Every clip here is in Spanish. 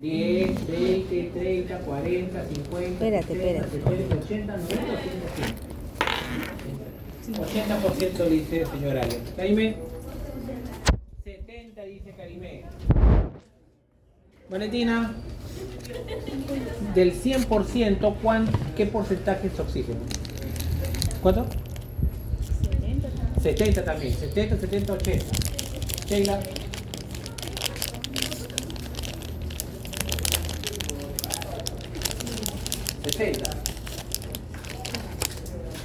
10, 20, 30, 40, 50, Espérate. 70, 80, 90, 100%. 80% dice señora Arias. Karime. 70 dice Karime. Valentina. Del 100%, ¿qué porcentaje es oxígeno? ¿Cuánto? 70 también. 70, 70, 80. Sheila. 60,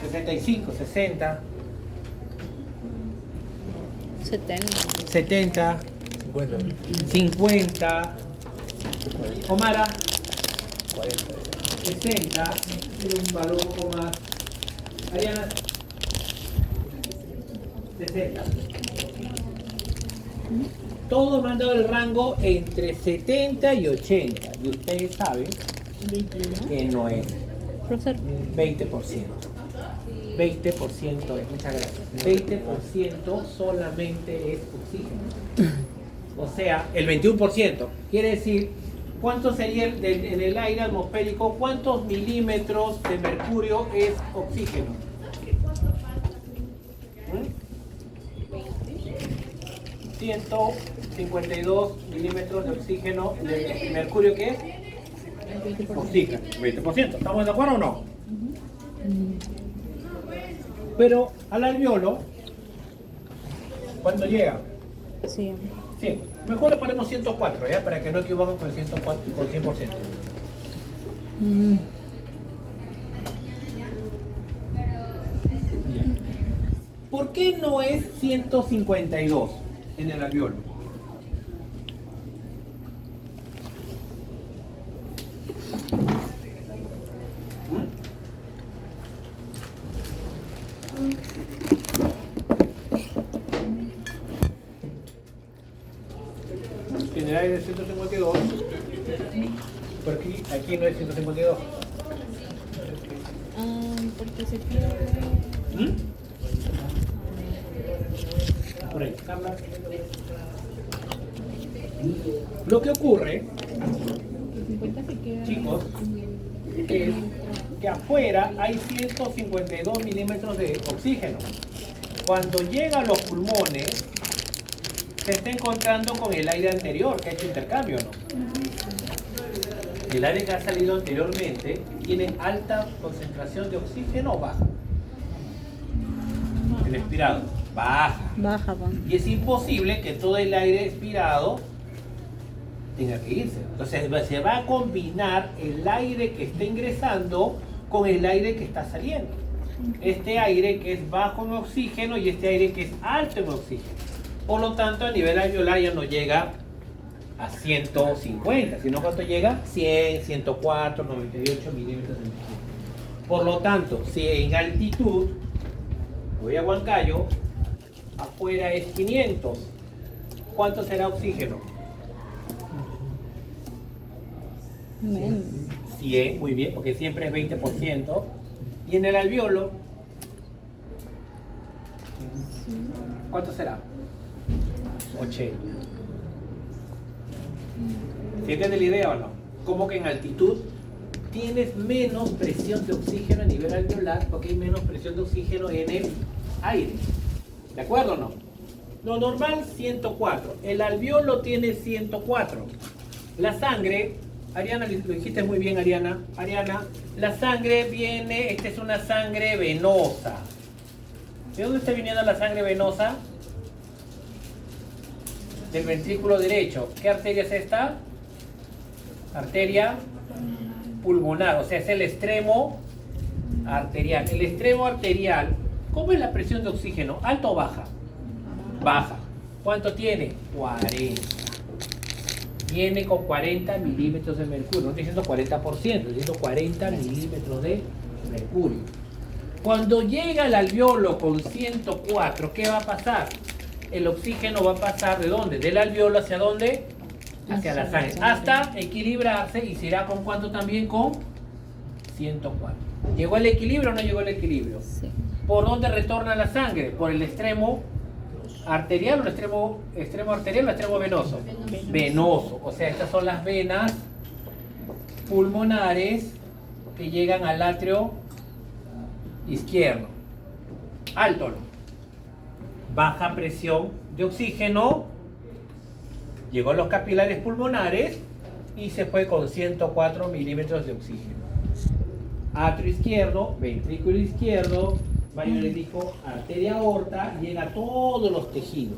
65, 60, 70, 50, Omara, 60, tiene un valor un poco más. Ariana, 60. Todos me han dado el rango entre 70 y 80. Y ustedes saben que no es 20%. 20% es, muchas gracias. 20% solamente es oxígeno. O sea, el 21%. Quiere decir, ¿cuánto sería en el aire atmosférico? ¿Cuántos milímetros de mercurio es oxígeno? 152 milímetros de oxígeno de mercurio, ¿qué es? Oxígeno, 20%. ¿Estamos de acuerdo o no? Pero al alveolo, ¿cuándo llega? Sí. Sí, mejor le ponemos 104, ¿ya? Para que no equivoquemos con el 104, con 100%. ¿Por qué no es 152 en el alveolo? En el aire es 152, porque aquí no es 152. Porque se pierde. Por ahí, Carla. Lo que ocurre, chicos, es que afuera hay 152 milímetros de oxígeno. Cuando llega a los pulmones, se está encontrando con el aire anterior que ha hecho intercambio, ¿no? El aire que ha salido anteriormente tiene alta concentración de oxígeno o baja. El expirado, baja. Baja. Y es imposible que todo el aire expirado tenga que irse. Entonces se va a combinar el aire que está ingresando con el aire que está saliendo. Este aire que es bajo en oxígeno y este aire que es alto en oxígeno. Por lo tanto, a nivel alveolar ya no llega a 150, sino cuánto llega 100, 104, 98 milímetros de mercurio. Por lo tanto, si en altitud voy a Huancayo, afuera es 500, ¿cuánto será oxígeno? 100, muy bien, porque siempre es 20%. Y en el alveolo, ¿cuánto será? 80. ¿Sí entiendes la idea o no? Como que en altitud tienes menos presión de oxígeno a nivel alveolar porque hay menos presión de oxígeno en el aire. ¿De acuerdo o no? Lo normal 104. El alveolo tiene 104. La sangre, Ariana, lo dijiste muy bien, Ariana. Ariana, la sangre viene, esta es una sangre venosa. ¿De dónde está viniendo la sangre venosa? Del ventrículo derecho. ¿Qué arteria es esta? Arteria pulmonar, o sea, es el extremo arterial. El extremo arterial, ¿cómo es la presión de oxígeno? ¿Alta o baja? Baja. ¿Cuánto tiene? 40. Viene con 40 milímetros de mercurio. No estoy diciendo 40%, estoy diciendo 40 milímetros de mercurio. Cuando llega al alveolo con 104, ¿qué va a pasar? El oxígeno va a pasar ¿de dónde? Del alveolo ¿hacia dónde? Hacia la sangre. Hasta equilibrarse y se irá con cuánto también con 104. ¿Llegó el equilibrio o no llegó el equilibrio? Sí. ¿Por dónde retorna la sangre? Por el extremo ¿Arterial o el extremo arterial o extremo venoso? Venoso. O sea, estas son las venas pulmonares que llegan al atrio izquierdo. Alto, ¿no? Baja presión de oxígeno. Llegó a los capilares pulmonares y se fue con 104 milímetros de oxígeno. Atrio izquierdo, ventrículo izquierdo, Mario le dijo arteria aorta, llega a todos los tejidos.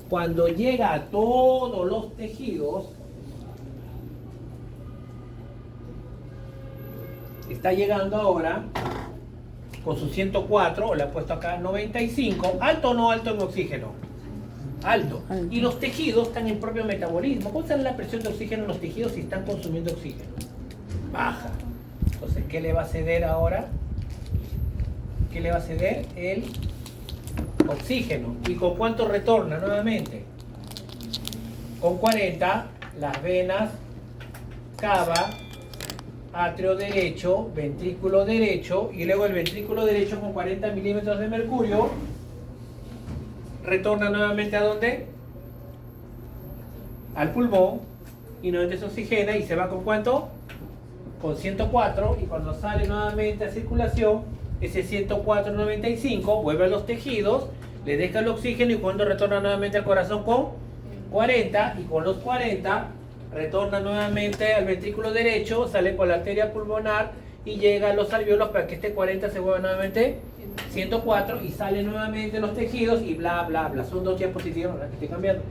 Cuando llega a todos los tejidos, está llegando ahora con su 104, o le ha puesto acá 95, alto o no alto en oxígeno, alto. Y los tejidos están en propio metabolismo. ¿Cómo está la presión de oxígeno en los tejidos si están consumiendo oxígeno? Baja. Entonces, ¿qué le va a ceder ahora? ¿Qué le va a ceder? El oxígeno. ¿Y con cuánto retorna nuevamente? Con 40, las venas cava, atrio derecho, ventrículo derecho, y luego el ventrículo derecho con 40 milímetros de mercurio retorna nuevamente ¿a dónde? Al pulmón, y nuevamente se oxigena y se va ¿con cuánto? Con 104, y cuando sale nuevamente a circulación, ese 104,95 vuelve a los tejidos, le deja el oxígeno, y cuando retorna nuevamente al corazón con 40, y con los 40 retorna nuevamente al ventrículo derecho, sale por la arteria pulmonar y llega a los alvéolos para que este 40 se vuelva nuevamente 104 y sale nuevamente los tejidos y bla bla bla. Son dos diapositivas, ¿verdad? Que estoy cambiando.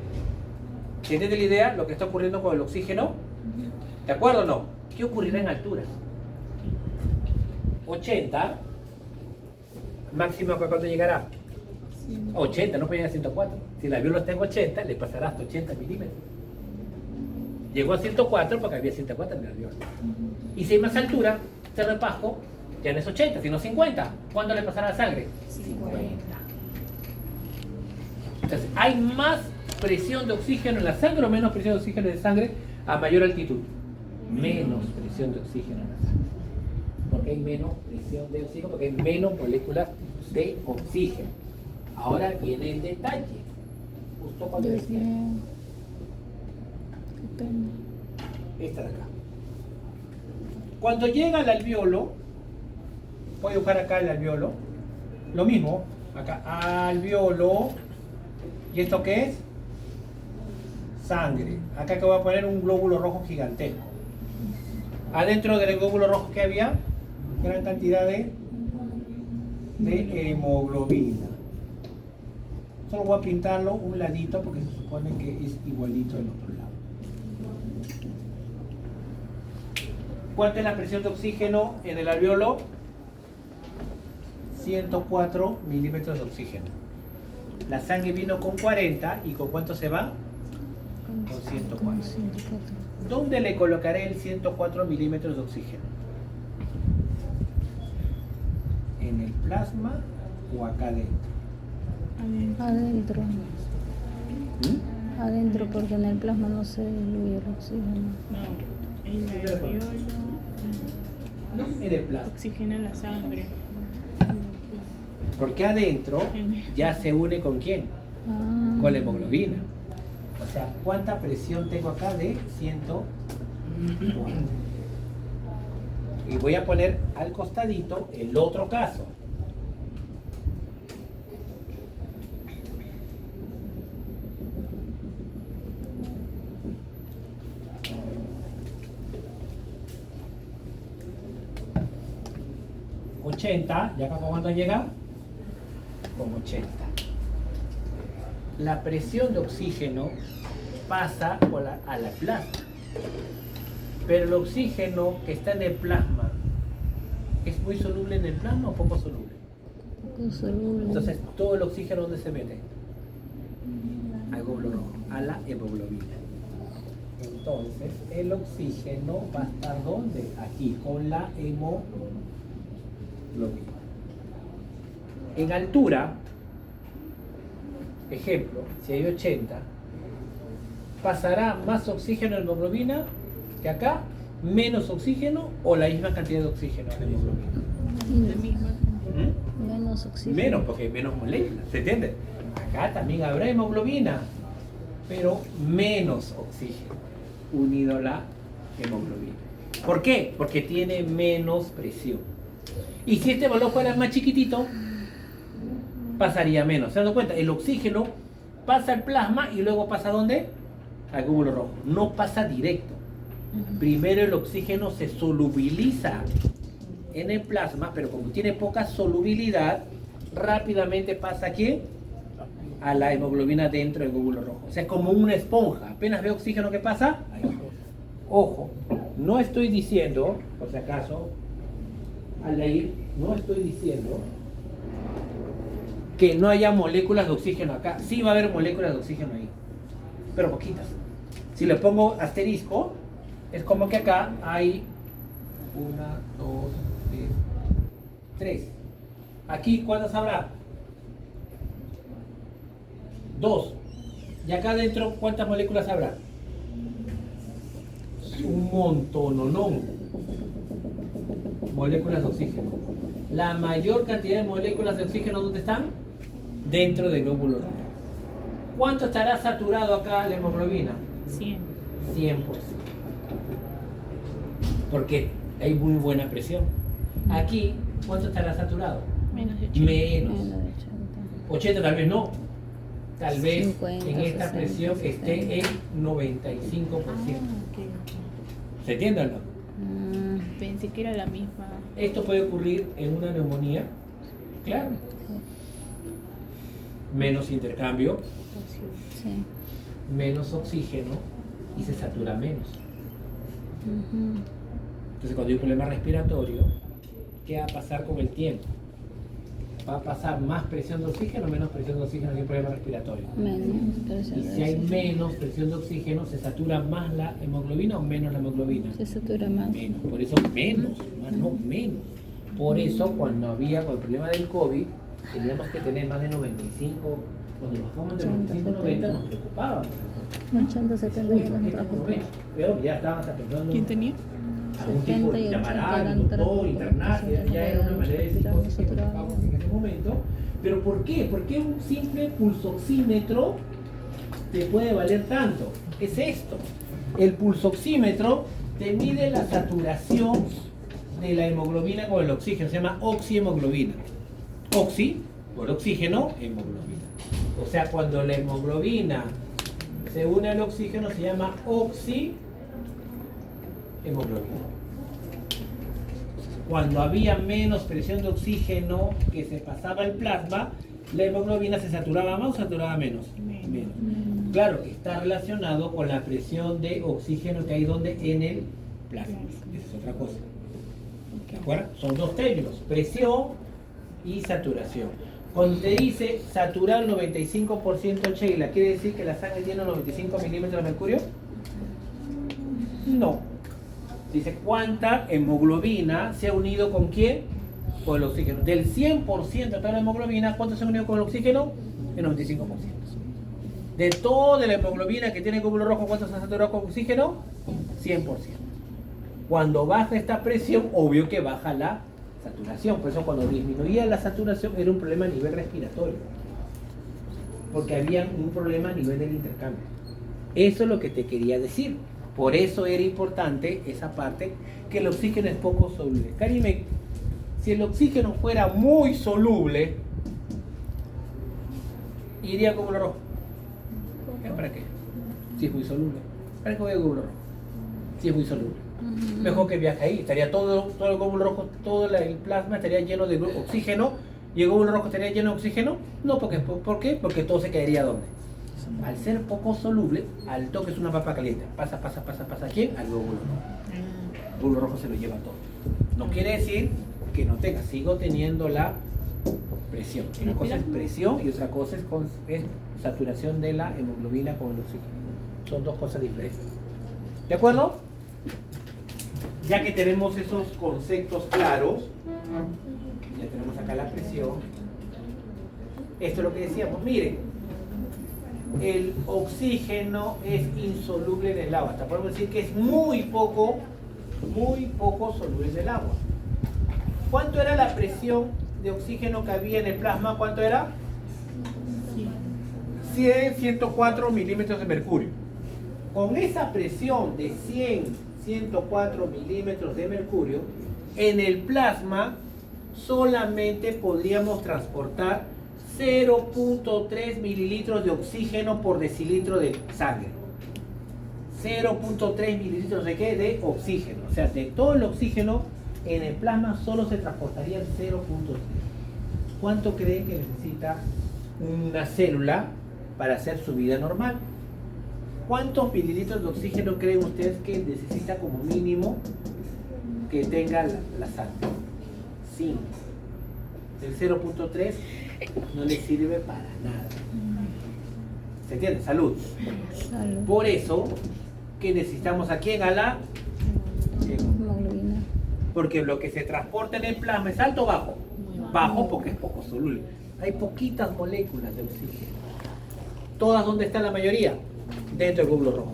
¿Entiendes la idea? Lo que está ocurriendo con el oxígeno. ¿De acuerdo o no? ¿Qué ocurrirá en alturas? 80. Máximo, ¿cuánto llegará? 80, no puede llegar a 104. Si el alvéolo está en 80, le pasará hasta 80 milímetros. Llegó a 104 porque había 104 en el alvéolo. Y si hay más altura, este repajo ya no es 80, sino 50. ¿Cuándo le pasará la sangre? 50. Entonces, ¿hay más presión de oxígeno en la sangre o menos presión de oxígeno en la sangre a mayor altitud? Menos presión de oxígeno en la sangre. ¿Por qué hay menos presión de oxígeno? Porque hay menos moléculas de oxígeno. Ahora viene el detalle. Justo cuando decía. Esta de acá. Cuando llega al alvéolo, voy a dibujar acá el alvéolo. Lo mismo, acá alvéolo. ¿Y esto qué es? Sangre. Acá que voy a poner un glóbulo rojo gigantesco. Adentro del glóbulo rojo que había gran cantidad de hemoglobina. Solo voy a pintarlo un ladito porque se supone que es igualito del otro lado. ¿Cuánto es la presión de oxígeno en el alvéolo? 104 milímetros de oxígeno. La sangre vino con 40 y ¿con cuánto se va? Con 104. ¿Dónde le colocaré el 104 milímetros de oxígeno? ¿En el plasma o acá adentro? Adentro. ¿Mm? Adentro, porque en el plasma no se diluye el oxígeno. No, el alvéolo No, en el plasma. oxigena la sangre. Porque adentro ya se une ¿con quién? Ah. Con la hemoglobina. O sea, ¿cuánta presión tengo acá? De 104. Y voy a poner al costadito el otro caso. ¿80? ¿Ya acá con cuánto llega? Con 80. La presión de oxígeno pasa a la plasma, pero el oxígeno que está en el plasma ¿es muy soluble en el plasma o poco soluble? Poco soluble. Entonces, todo el oxígeno, ¿dónde se mete? Al glóbulo rojo, a la hemoglobina. Entonces, el oxígeno va a estar ¿dónde? Aquí, con la hemoglobina. En altura, ejemplo, si hay 80, ¿pasará más oxígeno en la hemoglobina que acá? ¿Menos oxígeno o la misma cantidad de oxígeno en la hemoglobina? La misma. ¿Mm? Menos oxígeno. Menos, porque hay menos moléculas, ¿se entiende? Acá también habrá hemoglobina, pero menos oxígeno unido a la hemoglobina. ¿Por qué? Porque tiene menos presión. Y si este valor fuera más chiquitito, pasaría menos. ¿Se dan cuenta? El oxígeno pasa al plasma y luego pasa ¿a dónde? Al glóbulo rojo. No pasa directo. Primero el oxígeno se solubiliza en el plasma, pero como tiene poca solubilidad, rápidamente pasa aquí a la hemoglobina dentro del glóbulo rojo. O sea, como una esponja. Apenas ve oxígeno, ¿qué pasa? Ahí. Ojo, no estoy diciendo, por si acaso, Aldair, no estoy diciendo que no haya moléculas de oxígeno acá. Sí va a haber moléculas de oxígeno ahí, pero poquitas. Si le pongo asterisco, es como que acá hay 1, 2, 3. Aquí, ¿cuántas habrá? 2. Y acá adentro, ¿cuántas moléculas habrá? Un montón, moléculas de oxígeno. La mayor cantidad de moléculas de oxígeno, ¿dónde están? Dentro del glóbulo rojo. ¿Cuánto estará saturado acá la hemoglobina? 100. 100%. Porque hay muy buena presión. Aquí, ¿cuánto estará saturado? Menos de 80. Menos. Menos de 80. 80 tal vez no. Tal vez 50, en esta 60, presión 70. esté en 95%. Ok. ¿Se entiende o no? Pensé que era la misma. Esto puede ocurrir en una neumonía, claro. Menos intercambio, Pasión. Sí. menos oxígeno y se satura menos. Ujú. Entonces cuando hay un problema respiratorio, ¿qué va a pasar con el tiempo? Va a pasar más presión de oxígeno o menos presión de oxígeno en un problema respiratorio. Menos presión Y de si hay oxígeno. menos presión de oxígeno, ¿se satura más la hemoglobina o menos la hemoglobina? Se satura más. Menos, por eso menos, no menos. Por eso cuando había con el problema del COVID, teníamos que tener más de 95, cuando bajamos de 95 a 90 nos preocupaba. 80, 70 Uy, ya ¿por no qué trajo. no ves? Pero ya estaban hasta pensando ¿Quién tenía? algún tipo 70 de y 80 llamar eran al doctor, tráficos, internarse, ya era una manera de decir tiramos, cosas que saturados. ocupábamos en ese momento. Pero ¿por qué? ¿Por qué un simple pulsoxímetro te puede valer tanto? ¿Qué es esto? El pulsoxímetro te mide la saturación de la hemoglobina con el oxígeno, se llama oxihemoglobina. Oxi, por oxígeno, hemoglobina. O sea, cuando la hemoglobina se une al oxígeno se llama oxihemoglobina. Cuando había menos presión de oxígeno que se pasaba al plasma, la hemoglobina se saturaba más o saturaba menos. Menos. Claro que está relacionado con la presión de oxígeno que hay donde en el plasma. Esa es otra cosa. ¿De acuerdo? Son dos términos, presión y saturación. Cuando te dice saturar 95% Sheila, ¿quiere decir que la sangre tiene 95 milímetros de mercurio? No. Dice, ¿cuánta hemoglobina se ha unido con quién? Con el oxígeno. Del 100% de toda la hemoglobina, ¿cuánto se ha unido con el oxígeno? El 95%. De toda la hemoglobina que tiene el glóbulo rojo, ¿cuánto se ha saturado con oxígeno? 100%. Cuando baja esta presión, obvio que baja la saturación. Por eso cuando disminuía la saturación era un problema a nivel respiratorio. Porque había un problema a nivel del intercambio. Eso es lo que te quería decir. Por eso era importante esa parte, que el oxígeno es poco soluble. Karime, si el oxígeno fuera muy soluble, iría como glóbulo rojo. ¿Para qué? Si es muy soluble. ¿Para qué voy a glóbulo rojo? Si es muy soluble. Mejor que viaje ahí. Estaría todo el glóbulo rojo, todo el plasma estaría lleno de oxígeno. ¿Y el glóbulo rojo estaría lleno de oxígeno? No, ¿por qué? Porque todo se quedaría ¿dónde? Al ser poco soluble, al toque es una papa caliente. Pasa. ¿A quién? Al glóbulo rojo. El glóbulo rojo se lo lleva todo. No quiere decir que no tenga. Sigo teniendo la presión. Una cosa es presión y otra cosa es saturación de la hemoglobina con el oxígeno. Son dos cosas diferentes. ¿De acuerdo? Ya que tenemos esos conceptos claros, ya tenemos acá la presión. Esto es lo que decíamos. Miren, el oxígeno es insoluble en el agua. Hasta podemos decir que es muy poco soluble en el agua. ¿Cuánto era la presión de oxígeno que había en el plasma? ¿Cuánto era? 100, 104 milímetros de mercurio. Con esa presión de 100, 104 milímetros de mercurio, en el plasma solamente podríamos transportar 0.3 mililitros de oxígeno por decilitro de sangre. 0.3 mililitros de qué? De oxígeno. O sea, de todo el oxígeno en el plasma solo se transportaría 0.3. ¿Cuánto creen que necesita una célula para hacer su vida normal? ¿Cuántos mililitros de oxígeno creen ustedes que necesita como mínimo que tenga la sangre? 5. El 0.3 no le sirve para nada. ¿Se entiende? Salud. Salud. Por eso que necesitamos a quién, a la Hemoglobina. porque lo que se transporta en el plasma es alto o bajo. Bajo porque es poco soluble. Hay poquitas moléculas de oxígeno. ¿Todas dónde está la mayoría? Dentro del glóbulo rojo.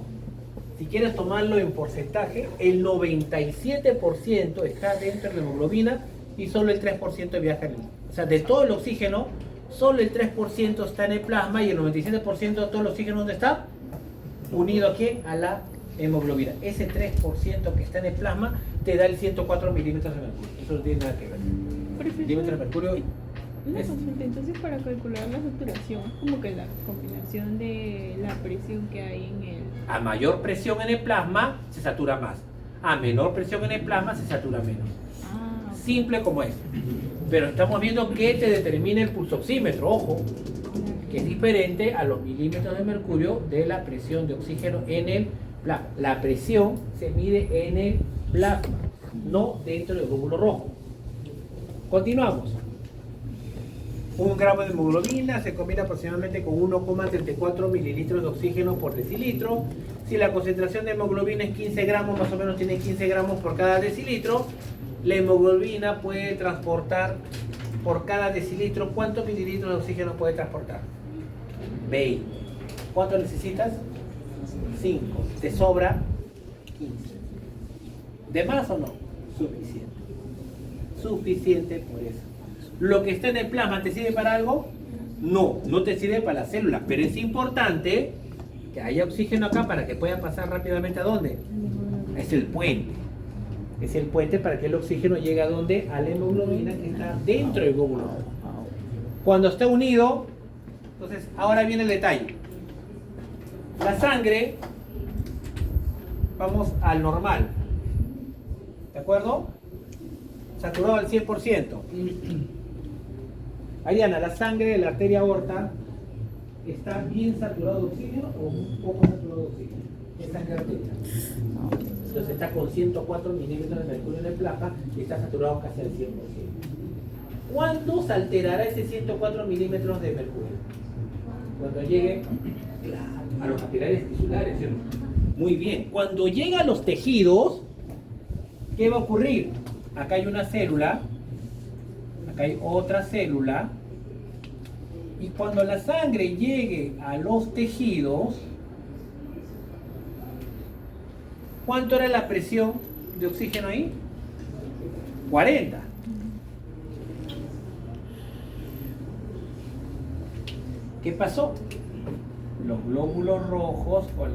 Si quieres tomarlo en porcentaje, el 97% está dentro de la hemoglobina y solo el 3% viaja en el. O sea, de todo el oxígeno, solo el 3% está en el plasma y el 97% de todo el oxígeno, ¿dónde está? Unido aquí a la hemoglobina. Ese 3% que está en el plasma te da el 104 milímetros de mercurio. Eso no tiene nada que ver. Milímetros de mercurio. Una consulta, entonces para calcular la saturación, como que la combinación de la presión que hay en el... A mayor presión en el plasma se satura más. A menor presión en el plasma se satura menos. Ah, ok. Simple como es. Pero estamos viendo que te determina el pulsoxímetro, ojo, que es diferente a los milímetros de mercurio de la presión de oxígeno en el plasma. La presión se mide en el plasma, no dentro del glóbulo rojo. Continuamos. 1 gramo de hemoglobina se combina aproximadamente con 1,34 mililitros de oxígeno por decilitro. Si la concentración de hemoglobina es 15 gramos, más o menos tiene 15 gramos por cada decilitro, la hemoglobina puede transportar por cada decilitro, ¿cuántos mililitros de oxígeno puede transportar? 20. ¿Cuánto necesitas? 5. ¿Te sobra? 15. ¿De más o no? Suficiente. Suficiente por eso. ¿Lo que está en el plasma te sirve para algo? No, no te sirve para las células, pero es importante que haya oxígeno acá para que pueda pasar rápidamente. ¿A dónde? Es el puente. Es el puente para que el oxígeno llegue a dónde? A la hemoglobina que está dentro del glóbulo rojo. Cuando está unido, entonces ahora viene el detalle. La sangre, vamos al normal. ¿De acuerdo? Saturado al 100%. Ariana, ¿la sangre de la arteria aorta está bien saturado de oxígeno o un poco saturado de oxígeno? Es sangre arterial. Entonces está con 104 milímetros de mercurio en el plasma y está saturado casi al 100%. ¿Cuándo se alterará ese 104 milímetros de mercurio? Cuando llegue a los capilares tisulares, ¿sí? Muy bien. Cuando llega a los tejidos, ¿qué va a ocurrir? Acá hay una célula, acá hay otra célula, y cuando la sangre llegue a los tejidos, ¿cuánto era la presión de oxígeno ahí? 40. ¿Qué pasó? Los glóbulos rojos con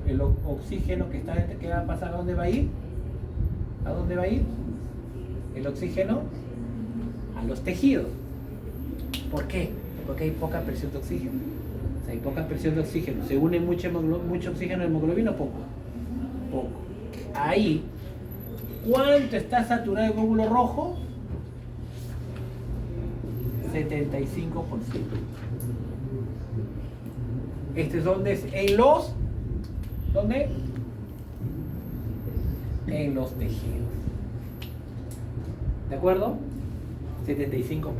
el oxígeno que está dentro, ¿qué va a pasar? ¿A dónde va a ir? ¿A dónde va a ir? El oxígeno a los tejidos. ¿Por qué? Porque hay poca presión de oxígeno. O sea, hay poca presión de oxígeno. ¿Se une mucho oxígeno en hemoglobina o poco? Poco. Ahí, ¿cuánto está saturado el glóbulo rojo? 75%. Este es donde es en los... ¿Dónde? En los tejidos. ¿De acuerdo? 75%.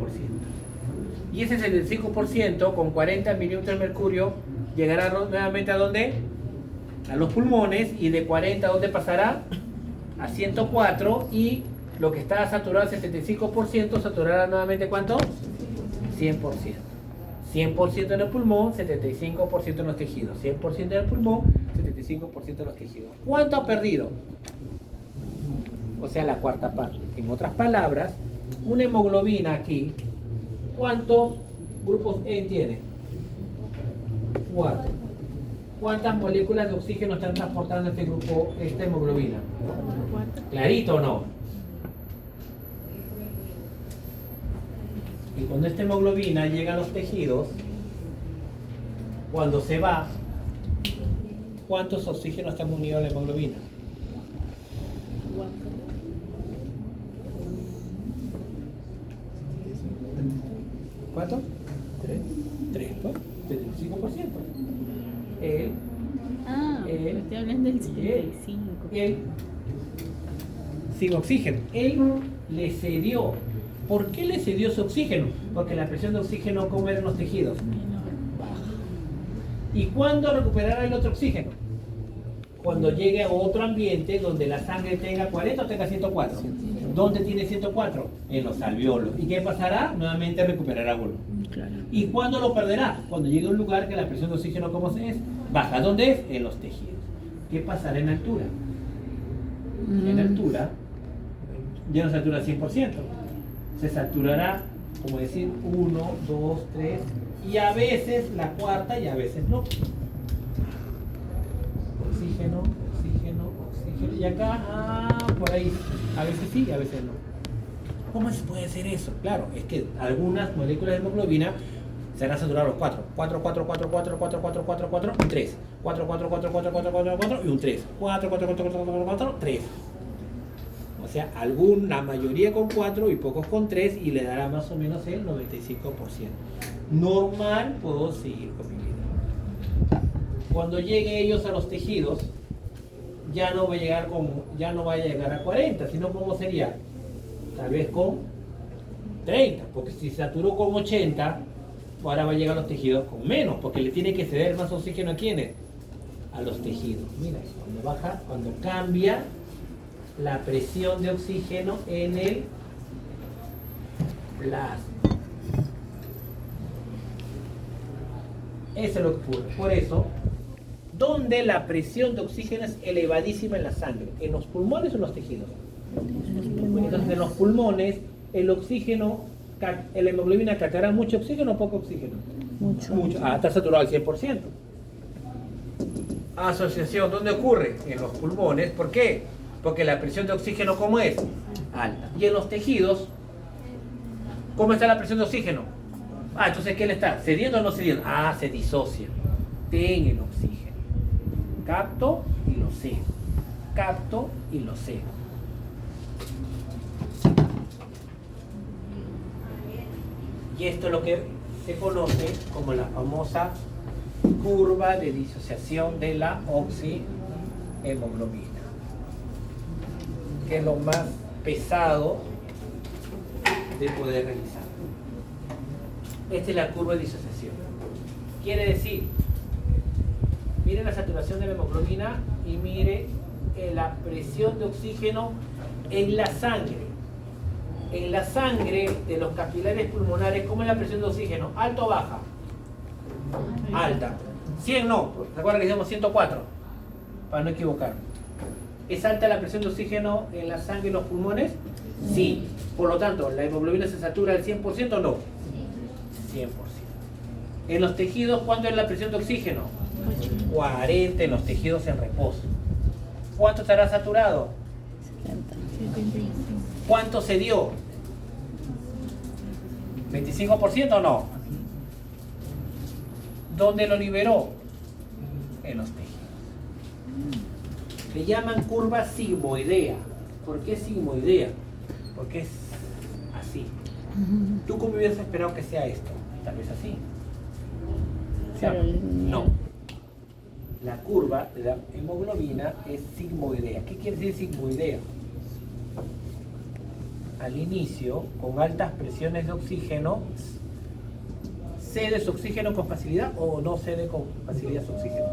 Y ese 75% con 40 milímetros de mercurio llegará nuevamente a ¿dónde? A los pulmones, y de 40 ¿a dónde pasará? A 104, y lo que está saturado al 75% saturará nuevamente ¿cuánto? 100%. 100% en el pulmón, 75% en los tejidos. 100% en el pulmón, 75% en los tejidos. ¿Cuánto ha perdido? O sea, la cuarta parte. En otras palabras, una hemoglobina aquí, ¿cuántos grupos E tiene? 4. ¿Cuántas moléculas de oxígeno están transportando este grupo, esta hemoglobina? 4. ¿Clarito o no? Y cuando esta hemoglobina llega a los tejidos, cuando se va, ¿cuántos oxígenos están unidos a la hemoglobina? 4. ¿Cuánto? 3, pues, 75%. Él, Ah, él, pero estoy hablando del y él. 75. él, sin oxígeno. Él le cedió. ¿Por qué le cedió su oxígeno? Porque la presión de oxígeno, ¿cómo era en los tejidos? Menor. Baja. ¿Y cuándo recuperará el otro oxígeno? Cuando llegue a otro ambiente donde la sangre tenga 40 o tenga 104. ¿Dónde tiene 104? En los alveolos. ¿Y qué pasará? Nuevamente recuperará uno. Claro. ¿Y cuándo lo perderá? Cuando llegue a un lugar que la presión de oxígeno, ¿cómo es? Baja. ¿Dónde es? En los tejidos. ¿Qué pasará en altura? En altura ya no se satura 100%. Se saturará, como decir, 1, 2, 3, y a veces la cuarta y a veces no. Oxígeno, oxígeno, oxígeno. Y acá, por ahí, a veces sí y a veces no. ¿Cómo se puede hacer eso? Claro, es que algunas moléculas de hemoglobina se van a saturar los 4. 4, 4, 4, 4, 4, 4, 4, 4, y 3. 4, 4, 4, 4, 4, 4, 4, y un 3. 4, 4, 4, 4, 4, 4, 3. O sea, la mayoría con 4 y pocos con 3, y le dará más o menos el 95%. Normal, puedo seguir con mi vida. Cuando lleguen ellos a los tejidos, ya no va a llegar a 40, sino ¿cómo sería? Tal vez con 30, porque si saturó con 80, ahora va a llegar a los tejidos con menos, porque le tiene que ceder más oxígeno a quiénes, a los tejidos. Mira, cuando baja, cuando cambia la presión de oxígeno en el plasma. Eso es lo que ocurre. Por eso, ¿dónde la presión de oxígeno es elevadísima en la sangre? ¿En los pulmones o en los tejidos? Entonces, en los pulmones, el oxígeno, la hemoglobina captará mucho oxígeno o poco oxígeno. Mucho. Ah, está saturado al 100%. Asociación, ¿dónde ocurre? En los pulmones. ¿Por qué? Porque la presión de oxígeno, ¿cómo es? Alta. Y en los tejidos, ¿cómo está la presión de oxígeno? Ah, entonces, ¿qué le está? ¿Cediendo o no cediendo? Ah, se disocia. Ten el oxígeno. Capto y lo cedo. Capto y lo cedo. Y esto es lo que se conoce como la famosa curva de disociación de la oxihemoglobina, que es lo más pesado de poder realizar. Esta es la curva de disociación. Quiere decir, mire la saturación de la hemoglobina y mire la presión de oxígeno en la sangre. En la sangre de los capilares pulmonares, ¿cómo es la presión de oxígeno? ¿Alta o baja? Alta. 100 no, recuerda que decimos 104, para no equivocar. ¿Es alta la presión de oxígeno en la sangre y los pulmones? Sí. Por lo tanto, ¿la hemoglobina se satura al 100% o no? 100%. En los tejidos, ¿cuánto es la presión de oxígeno? 40 en los tejidos en reposo. ¿Cuánto estará saturado? 75. ¿Cuánto se dio? ¿25% o no? ¿Dónde lo liberó? En los tejidos. Le llaman curva sigmoidea. ¿Por qué sigmoidea? Porque es así. ¿Tú cómo hubieras esperado que sea esto? Tal vez así. Pero No. La curva de la hemoglobina es sigmoidea. ¿Qué quiere decir sigmoidea? Al inicio, con altas presiones de oxígeno, ¿cede su oxígeno con facilidad o no cede con facilidad su oxígeno?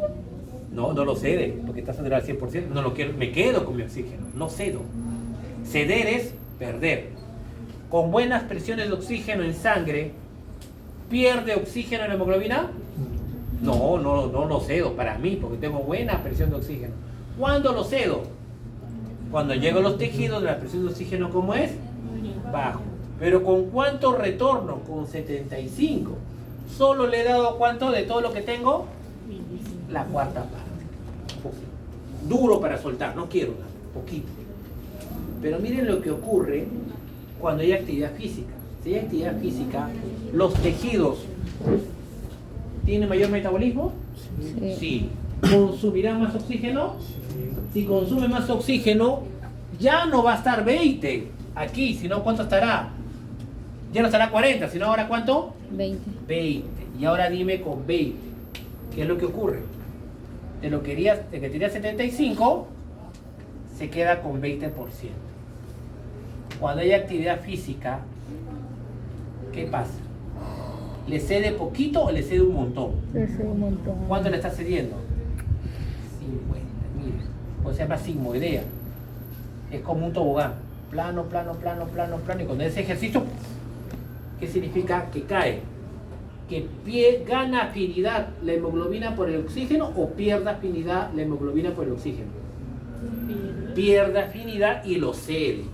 No, no lo cede, porque está saturado al 100%. No lo quiero, me quedo con mi oxígeno, no cedo. Ceder es perder. Con buenas presiones de oxígeno en sangre, ¿pierde oxígeno en la hemoglobina? No lo cedo para mí, porque tengo buena presión de oxígeno. ¿Cuándo lo cedo? Cuando llego a los tejidos, la presión de oxígeno, ¿cómo es? Bajo. ¿Pero con cuánto retorno? Con 75. ¿Solo le he dado cuánto de todo lo que tengo? la cuarta parte. Un poquito. Duro para soltar, no quiero nada, poquito. Pero miren lo que ocurre cuando hay actividad física. Si hay actividad física, los tejidos tienen mayor metabolismo. Sí. ¿Consumirán más oxígeno? Si consume más oxígeno, ya no va a estar 20 aquí, sino ¿cuánto estará? Ya no estará 40, sino ahora ¿cuánto? 20. 20. Y ahora dime con 20, ¿qué es lo que ocurre? De que quería 75, se queda con 20%. Cuando hay actividad física, ¿qué pasa? ¿Le cede poquito o le cede un montón? Es un montón. ¿Cuánto le está cediendo? 50, miren. Pues se llama sigmoidea. Es como un tobogán. Plano, plano, plano, plano, plano. Y cuando ese ejercicio, ¿qué significa? Que cae. Que gana afinidad la hemoglobina por el oxígeno o pierde afinidad la hemoglobina por el oxígeno. Pierde afinidad y lo cede.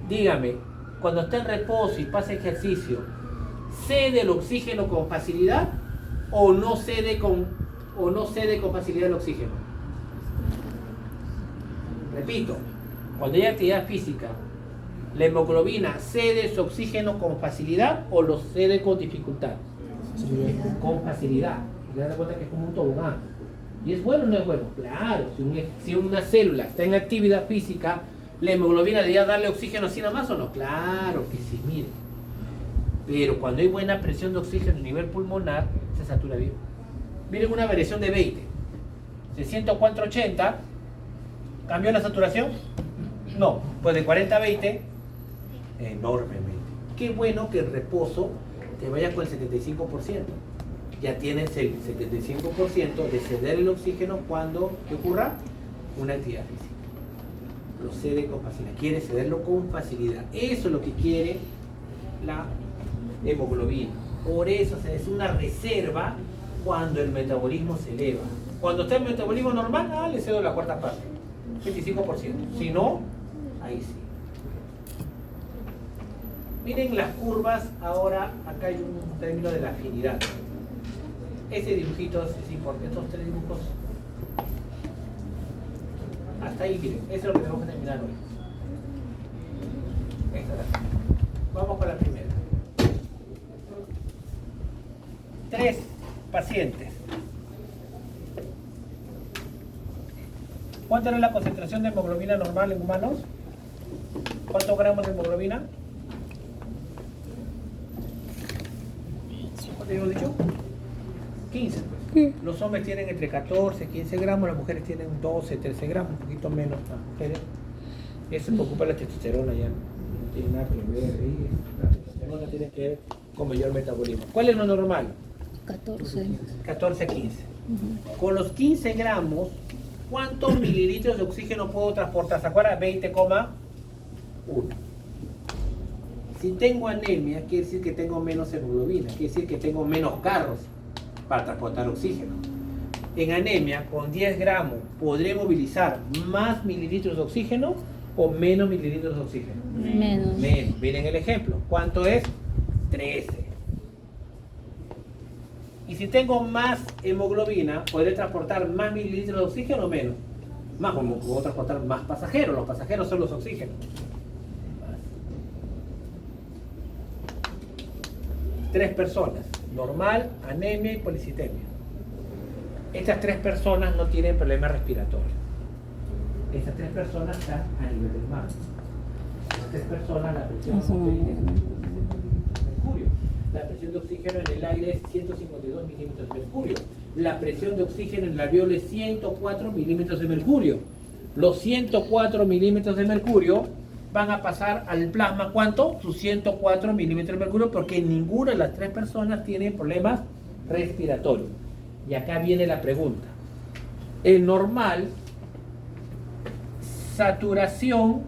Dígame, cuando está en reposo y pasa ejercicio, ¿cede el oxígeno con facilidad o no cede con facilidad el oxígeno? Repito, cuando hay actividad física, ¿la hemoglobina cede su oxígeno con facilidad o lo cede con dificultad? Con facilidad. Y te das cuenta que es como un tobogán. ¿Y es bueno o no es bueno? Claro, si una célula está en actividad física, ¿la hemoglobina debería darle oxígeno así nada más o no? Claro que sí, miren. Pero cuando hay buena presión de oxígeno a nivel pulmonar, se satura bien. Miren una variación de 20. De 104 a 80, ¿cambió la saturación? No, pues de 40 a 20, enormemente. Qué bueno que el reposo te vaya con el 75%. Ya tienes el 75% de ceder el oxígeno cuando ¿qué ocurra? Una actividad física. Lo cede con facilidad. Quiere cederlo con facilidad. Eso es lo que quiere la hemoglobina. Por eso es una reserva cuando el metabolismo se eleva. Cuando está el metabolismo normal, le cedo la cuarta parte, 25%. Si no, ahí sí. Miren las curvas. Ahora acá hay un término de la afinidad. Ese dibujito es importante. Estos tres dibujos, hasta ahí, miren, eso es lo que tenemos que terminar hoy. Esta es la. Vamos con la primera. 3 pacientes. ¿Cuánto era la concentración de hemoglobina normal en humanos? ¿Cuántos gramos de hemoglobina? ¿Cuánto habíamos dicho? 15. Sí. Los hombres tienen entre 14 y 15 gramos, las mujeres tienen 12, 13 gramos, un poquito menos las mujeres. Eso se preocupa la testosterona ya. No tiene nada que ver. La testosterona tiene que ver con mayor metabolismo. ¿Cuál es lo normal? 14. 14 a 15. Con los 15 gramos, ¿cuántos mililitros de oxígeno puedo transportar? ¿Se acuerdan? 20,1. Si tengo anemia, quiere decir que tengo menos hemoglobina, quiere decir que tengo menos carros para transportar oxígeno. En anemia, con 10 gramos, ¿podré movilizar más mililitros de oxígeno o menos mililitros de oxígeno? Menos. Menos. Miren el ejemplo. ¿Cuánto es? 13. Y si tengo más hemoglobina, ¿podré transportar más mililitros de oxígeno o menos? Más, como puedo transportar más pasajeros. Los pasajeros son los oxígenos. 3 personas, normal, anemia y policitemia. Estas 3 personas no tienen problemas respiratorios. Estas 3 personas están a nivel del mar. Estas 3 personas, la presión de mercurio. La presión de oxígeno en el aire es 152 milímetros de mercurio. La presión de oxígeno en el alveolo es 104 milímetros de mercurio. Los 104 milímetros de mercurio van a pasar al plasma, ¿cuánto? Sus 104 milímetros de mercurio, porque ninguna de las 3 personas tiene problemas respiratorios. Y acá viene la pregunta. El normal, saturación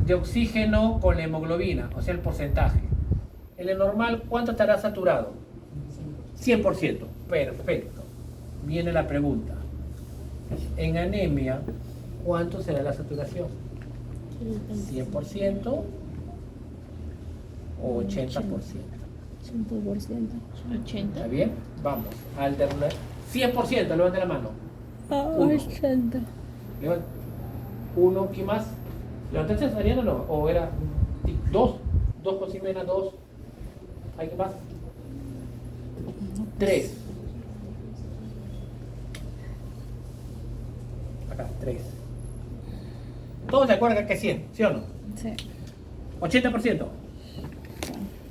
de oxígeno con la hemoglobina, o sea, el porcentaje. En el normal, ¿cuánto estará saturado? 100%. Perfecto. Viene la pregunta. En anemia, ¿cuánto será la saturación? 100% o 80%. 100%. 80. ¿Está bien? Vamos. Alternar. 100%, levante la mano. Ah, Uno. 80. Levanta. Uno, ¿quién más? ¿Levantaste Ariana o no? ¿O era dos? Dos con Ximena, dos. ¿Alguien más? Tres. Acá, tres. ¿Todos de acuerdo que es 100? ¿Sí o no? Sí. 80%.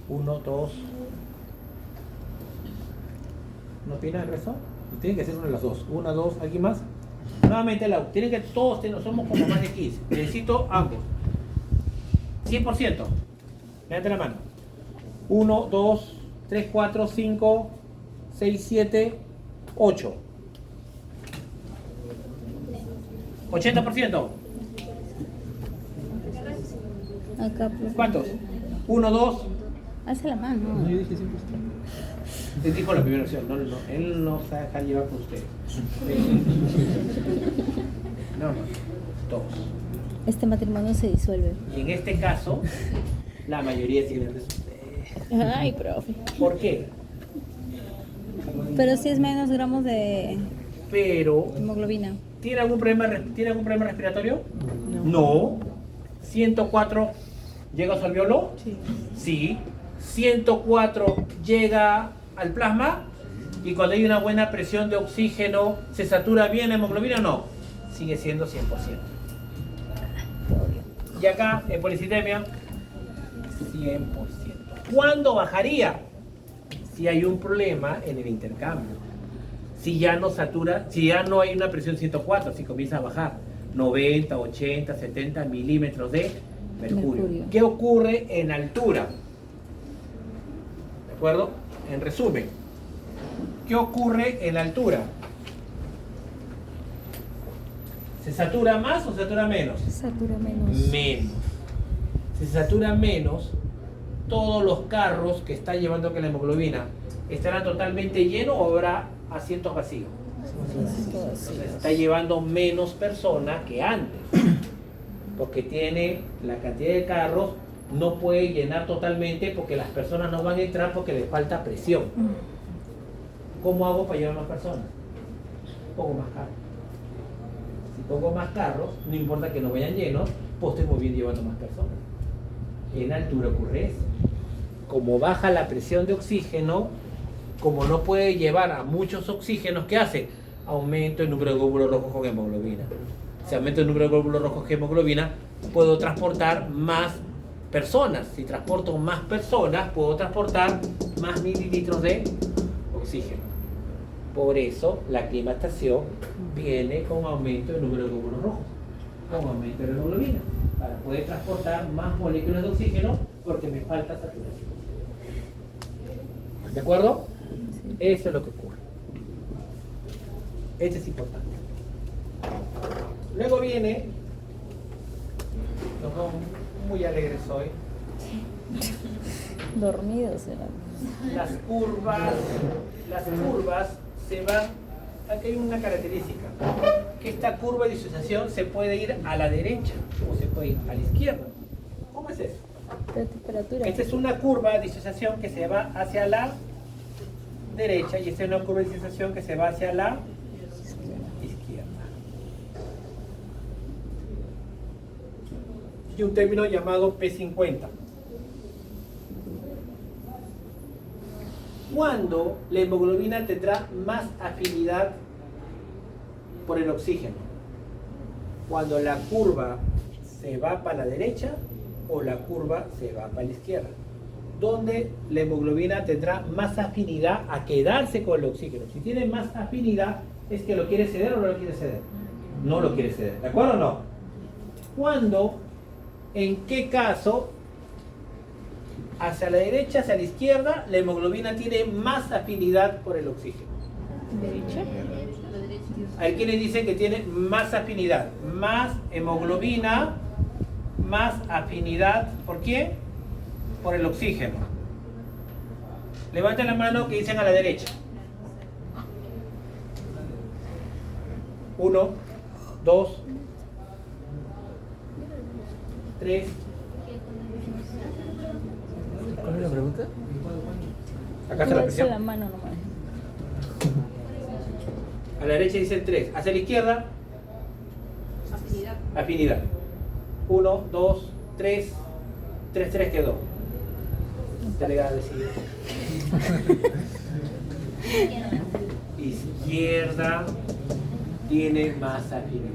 Uno, dos. ¿No opina el resto? Y tienen que ser una de las dos. Una, dos, ¿alguien más? Nuevamente, tienen que todos somos como más de 15. Necesito ambos. 100%. Levante la mano. 1, 2, 3, 4, 5, 6, 7, 8. 80%. Acá, pues. ¿Cuántos? 1, 2. Hace la mano. Yo dije 100%. Él dijo la primera opción. No, él no se va a dejar llevar por ustedes. No. Todos. Este matrimonio se disuelve. Y en este caso, la mayoría tienen de ustedes. Ay, profe. ¿Por qué? Pero si es menos gramos de Pero, hemoglobina. ¿tiene algún problema respiratorio? No. 104 llega a su alveolo. Sí. 104 llega al plasma. Y cuando hay una buena presión de oxígeno, ¿se satura bien la hemoglobina o no? Sigue siendo 100%. Y acá, en policitemia, 100%. ¿Cuándo bajaría? Si hay un problema en el intercambio. Si ya no satura, si ya no hay una presión 104, si comienza a bajar 90, 80, 70 milímetros de mercurio. ¿Qué ocurre en altura? ¿De acuerdo? En resumen, ¿qué ocurre en altura? ¿Se satura más o se satura menos? Satura menos. Menos. Si se satura menos, todos los carros que están llevando que la hemoglobina estarán totalmente llenos o habrá asientos vacíos. Entonces está llevando menos personas que antes. Porque tiene la cantidad de carros, no puede llenar totalmente porque las personas no van a entrar porque les falta presión. ¿Cómo hago para llevar más personas? Pongo más carros. Si pongo más carros, no importa que no vayan llenos, pues estoy muy bien llevando más personas. En altura ocurre eso. Como baja la presión de oxígeno, como no puede llevar a muchos oxígenos, ¿qué hace? Aumento el número de glóbulos rojos con hemoglobina. Si aumento el número de glóbulos rojos con hemoglobina, puedo transportar más personas. Si transporto más personas, puedo transportar más mililitros de oxígeno. Por eso la aclimatación viene con aumento del número de glóbulos rojos, con aumento de la hemoglobina, para poder transportar más moléculas de oxígeno porque me falta saturación. ¿De acuerdo? Eso es lo que ocurre. Esto es importante. Luego viene, nos vamos muy alegres hoy, Dormido será. las curvas se van. Aquí hay una característica, que esta curva de disociación se puede ir a la derecha o se puede ir a la izquierda. ¿Cómo es eso? La temperatura. Esta es una curva de disociación que se va hacia la derecha y esta es una curva de disociación que se va hacia la izquierda. Y un término llamado P50. ¿Cuándo la hemoglobina tendrá más afinidad por el oxígeno? Cuando la curva se va para la derecha o la curva se va para la izquierda. ¿Dónde la hemoglobina tendrá más afinidad a quedarse con el oxígeno? Si tiene más afinidad, ¿es que lo quiere ceder o no lo quiere ceder? No lo quiere ceder, ¿de acuerdo o no? ¿Cuándo? ¿En qué caso? Hacia la derecha, hacia la izquierda, la hemoglobina tiene más afinidad por el oxígeno. ¿Derecha? Hay quienes dicen que tiene más afinidad. Más hemoglobina, más afinidad. ¿Por qué? Por el oxígeno. Levanten la mano que dicen a la derecha. 1, 2, 3. ¿Cuál es la pregunta? Acá está Tú la alza presión. la mano nomás. A la derecha dice 3. Hacia la izquierda, Afinidad. afinidad. 1, 2, 3. 3, 3 quedó. Delegada decide. Izquierda tiene más afinidad.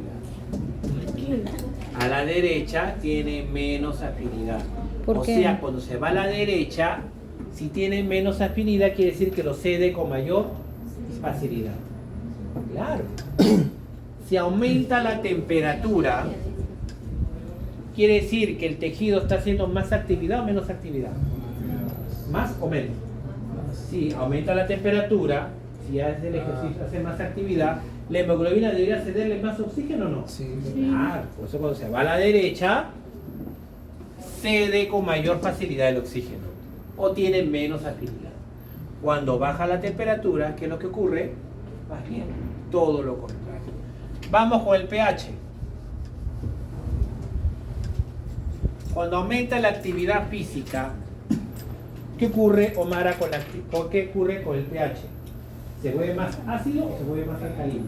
A la derecha tiene menos afinidad. ¿Por O qué? sea, cuando se va a la derecha, si tiene menos afinidad, quiere decir que lo cede con mayor facilidad. Claro. Si aumenta la temperatura, quiere decir que el tejido está haciendo más actividad o menos actividad. ¿Más o menos? Si aumenta la temperatura, si hace el ejercicio, hace más actividad, ¿la hemoglobina debería cederle más oxígeno o no? Sí. Claro, por eso cuando se va a la derecha, cede con mayor facilidad el oxígeno o tiene menos afinidad. Cuando baja la temperatura, ¿qué es lo que ocurre? Más bien, todo lo contrario. Vamos con el pH. Cuando aumenta la actividad física, ¿qué ocurre, Omara, qué ocurre con el pH? ¿Se vuelve más ácido o se vuelve más alcalino?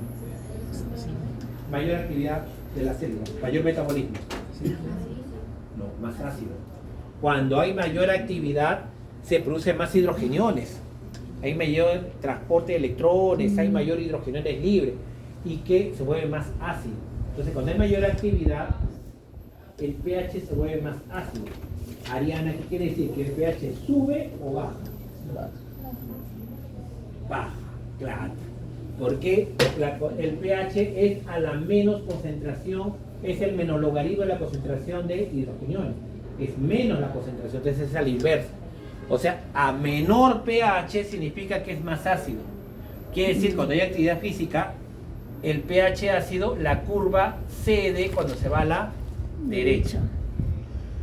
Mayor actividad de la célula, mayor metabolismo. No, más ácido. Cuando hay mayor actividad, se producen más hidrogeniones. Hay mayor transporte de electrones, hay mayor hidrogeniones libres y que se vuelve más ácido. Entonces, cuando hay mayor actividad, el pH se vuelve más ácido. Ariana, ¿qué quiere decir? ¿Que el pH sube o baja? Baja, claro. Porque el pH es a la menos concentración, es el menos logaritmo de la concentración de hidrogeniones. Es menos la concentración, entonces es a la inversa. O sea, a menor pH significa que es más ácido. Quiere decir, cuando hay actividad física, el pH ácido, la curva cede cuando se va a la derecha.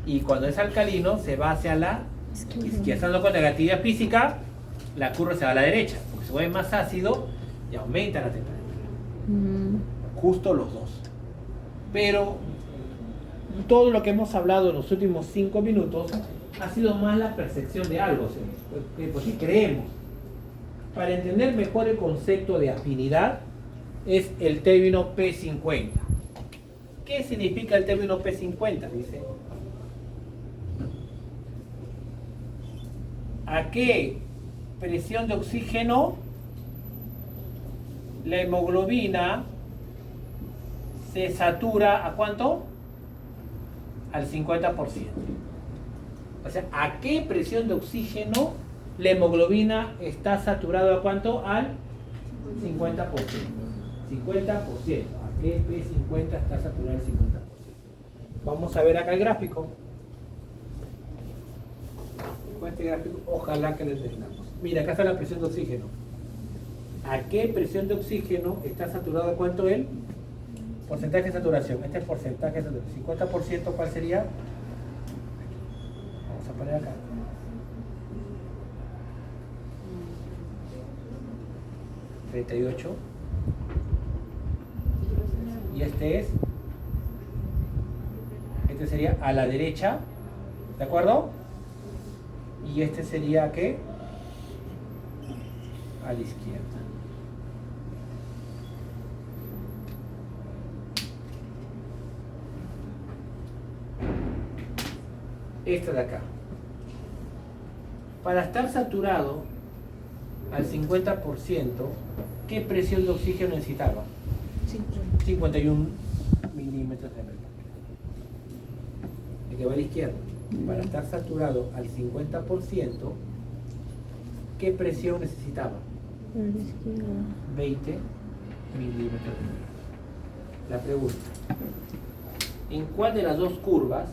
Y cuando es alcalino, se va hacia la izquierda. Estando con negatividad física, la curva se va a la derecha. Porque se vuelve más ácido y aumenta la temperatura. Justo los dos. Pero todo lo que hemos hablado en los últimos 5 minutos ha sido más la percepción de algo, que por sí creemos. Para entender mejor el concepto de afinidad es el término P50. ¿Qué significa el término P50? Dice, ¿a qué presión de oxígeno la hemoglobina se satura? ¿A cuánto? Al 50%. O sea, ¿a qué presión de oxígeno la hemoglobina está saturada? ¿A cuánto? Al 50%. 50%. ¿A qué P50 está saturada al 50%? Vamos a ver acá el gráfico. Con este gráfico, ojalá que lo entendamos. Mira, acá está la presión de oxígeno. ¿A qué presión de oxígeno está saturado? ¿Cuánto el porcentaje de saturación? Este es porcentaje de saturación. 50%, ¿cuál sería? Vamos a poner acá. $38. Y este sería a la derecha, ¿de acuerdo? Y este sería ¿qué? A la izquierda. Esta de acá. Para estar saturado al 50%, ¿qué presión de oxígeno necesitaba? 51 milímetros de mercurio. El que va a la izquierda. Para estar saturado al 50%, ¿qué presión necesitaba? 20 milímetros de mercurio. La pregunta: ¿en cuál de las dos curvas,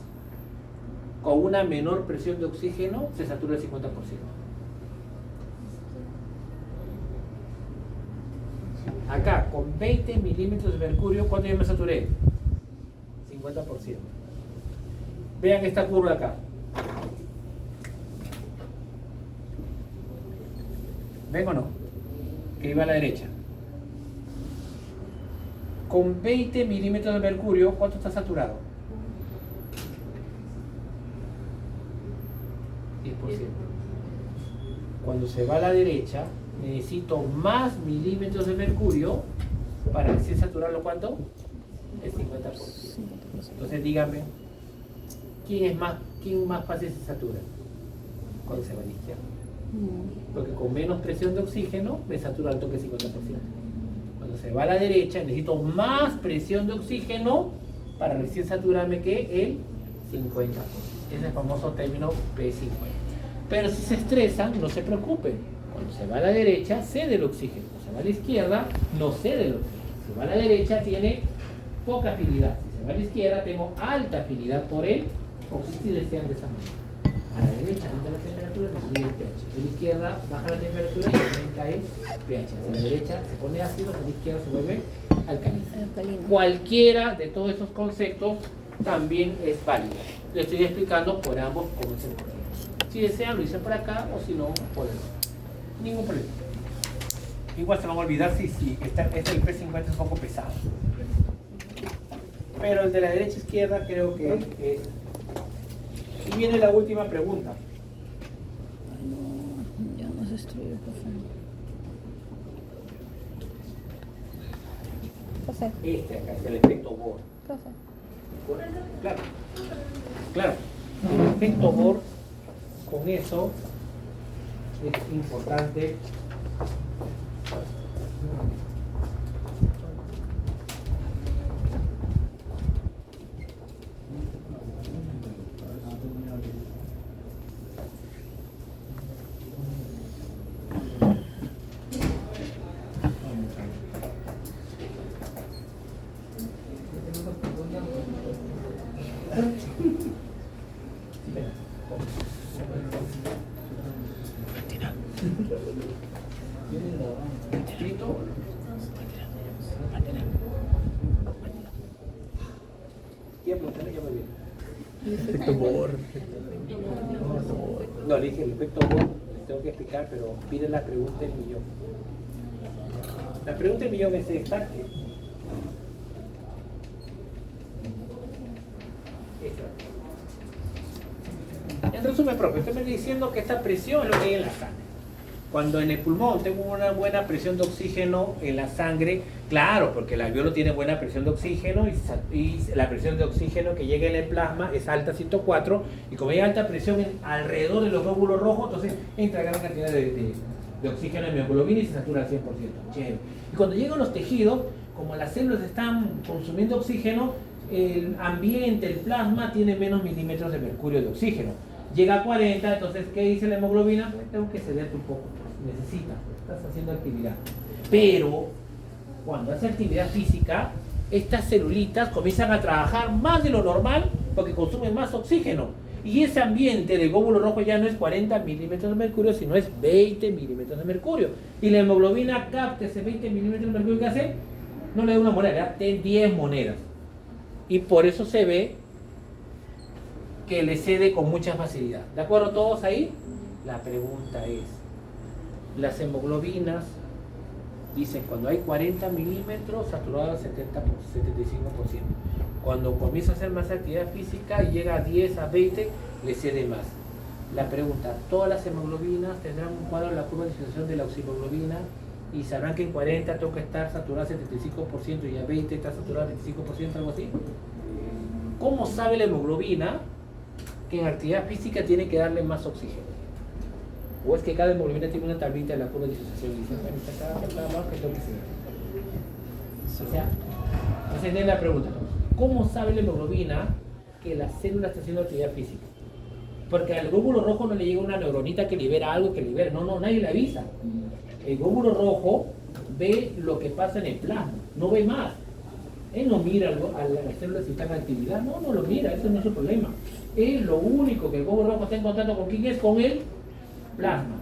con una menor presión de oxígeno, se satura el 50%? Acá, con 20 milímetros de mercurio, ¿cuánto yo me saturé? 50%. Vean esta curva acá. ¿Ven o no? Que iba a la derecha. Con 20 milímetros de mercurio, ¿cuánto está saturado? 10%. Cuando se va a la derecha, necesito más milímetros de mercurio para recién saturarlo, ¿cuánto? El 50%. Entonces díganme, ¿quién más fácil se satura? Cuando se va a la izquierda. Porque con menos presión de oxígeno me satura al toque 50%. Cuando se va a la derecha necesito más presión de oxígeno para recién saturarme que el 50%. Ese es el famoso término P50. Pero si se estresan, no se preocupen. Cuando se va a la derecha, cede el oxígeno. Cuando se va a la izquierda, no cede el oxígeno. Si se va a la derecha, tiene poca afinidad. Si se va a la izquierda, tengo alta afinidad por el oxígeno. Si desean de esa manera. A la derecha aumenta la temperatura y sube el pH. A la izquierda baja la temperatura y aumenta el pH. A la derecha se pone ácido, a la izquierda se vuelve alcalino. Cualquiera de todos esos conceptos también es válido. Le estoy explicando por ambos cómo se puede. Si desean, lo hice por acá, o si no, por el otro. Ningún problema. Igual se van a olvidar si el P50 es un poco pesado. Pero el de la derecha izquierda creo que es. Y viene la última pregunta. Ya no se estudió, profe. Este acá es el efecto Bohr. Profe. Claro. El efecto Bohr, con eso es importante. ¿Listo? ¿Quién preguntarle que me viene? Efecto Bohr. No, le dije el efecto Bohr, les tengo que explicar, pero pide la pregunta del millón. La pregunta del millón es esta. Esta. En resumen, profe, usted me está diciendo que esta presión es lo que hay en la sangre. Cuando en el pulmón tengo una buena presión de oxígeno en la sangre, claro, porque el alveolo tiene buena presión de oxígeno y la presión de oxígeno que llega en el plasma es alta, 104, y como hay alta presión alrededor de los glóbulos rojos, entonces entra gran cantidad de oxígeno en mi hemoglobina y se satura al 100%. Chévere. Y cuando llegan los tejidos, como las células están consumiendo oxígeno, el ambiente, el plasma, tiene menos milímetros de mercurio de oxígeno. Llega a 40, entonces, ¿qué dice la hemoglobina? Pues tengo que cederte un poco, necesitas, estás haciendo actividad. Pero, cuando hace actividad física, estas celulitas comienzan a trabajar más de lo normal porque consumen más oxígeno. Y ese ambiente del glóbulo rojo ya no es 40 milímetros de mercurio, sino es 20 milímetros de mercurio. Y la hemoglobina capta ese 20 milímetros de mercurio, ¿qué hace? No le da una moneda, le da 10 monedas. Y por eso se ve que le cede con mucha facilidad. ¿De acuerdo todos ahí? La pregunta es, las hemoglobinas dicen cuando hay 40 milímetros saturado al 75%. Cuando comienza a hacer más actividad física y llega a 10 a 20, le cede más. La pregunta, ¿todas las hemoglobinas tendrán un cuadro en la curva de disociación de la oxihemoglobina y sabrán que en 40 tengo que estar saturado al 75% y a 20 está saturado al 25%, algo así? ¿Cómo sabe la hemoglobina que en actividad física tiene que darle más oxígeno? ¿O es que cada hemoglobina tiene una tablita en la curva de disociación y dice, bueno, está cada más que tengo que seguir? O sea, esa es la pregunta. ¿Cómo sabe la hemoglobina que la célula está haciendo actividad física? Porque al glóbulo rojo no le llega una neuronita que libera algo que libera. No, nadie le avisa. El glóbulo rojo ve lo que pasa en el plasma, no ve más. Él no mira a las células si están en actividad, no lo mira, eso no es su problema. Él lo único que el glóbulo rojo está en contacto con quién es, con el plasma.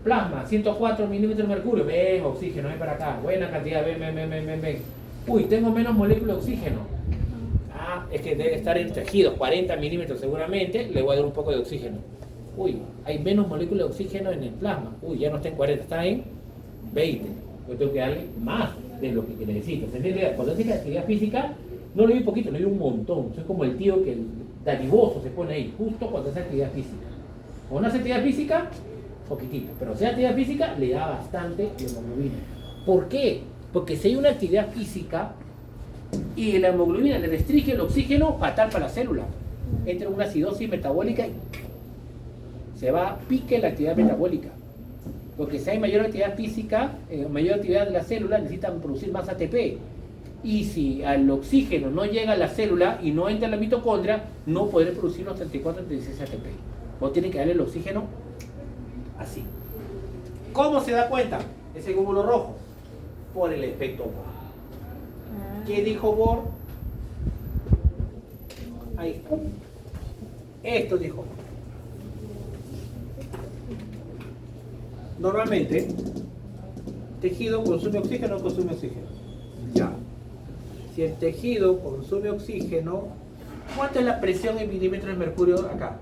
Plasma, 104 milímetros de mercurio, ven, oxígeno, ven para acá, buena cantidad, ven. Uy, tengo menos moléculas de oxígeno. Ah, es que debe estar en tejidos, 40 milímetros seguramente, le voy a dar un poco de oxígeno. Uy, hay menos moléculas de oxígeno en el plasma. Uy, ya no está en 40, está en 20. Yo tengo que darle más de lo que necesito. Cuando hace actividad física, no le doy poquito, le doy un montón. Soy como el tío que dadivoso se pone ahí, justo cuando hace actividad física. Cuando no hace actividad física, poquitito. Pero si hay actividad física, le da bastante hemoglobina. ¿Por qué? Porque si hay una actividad física y la hemoglobina le restringe el oxígeno, fatal para la célula. Entra en una acidosis metabólica y se va a pique la actividad metabólica. Porque si hay mayor actividad física, mayor actividad de la célula, necesitan producir más ATP. Y si al oxígeno no llega a la célula y no entra en la mitocondria, no podrá producir los 34-36 ATP. Vos tienen que darle el oxígeno así. ¿Cómo se da cuenta ese glóbulo rojo? Por el efecto Bohr. ¿Qué dijo Bohr? Ahí está. Esto dijo Bohr. Normalmente, tejido consume oxígeno o consume oxígeno. Ya. Si el tejido consume oxígeno, ¿cuánto es la presión en milímetros de mercurio acá?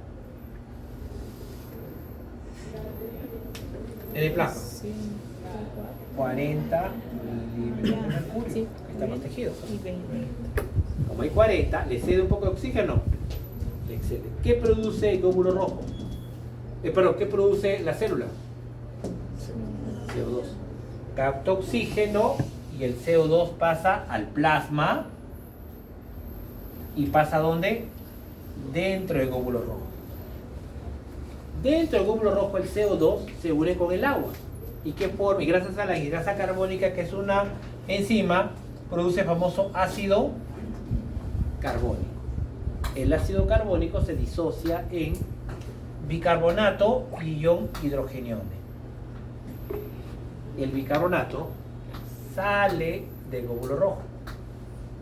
En el plasma. 40 milímetros de mercurio. Sí. Están los tejidos. Y 20. Como hay 40, le cede un poco de oxígeno. Le excede. ¿Qué produce el glóbulo rojo? Perdón, ¿qué produce la célula? CO2. Capta oxígeno y el CO2 pasa al plasma. ¿Y pasa a dónde? Dentro del glóbulo rojo. Dentro del glóbulo rojo el CO2 se une con el agua. ¿Y qué forma? Y gracias a la anhidrasa carbónica, que es una enzima, produce el famoso ácido carbónico. El ácido carbónico se disocia en bicarbonato y ion hidrogenión. El bicarbonato sale del glóbulo rojo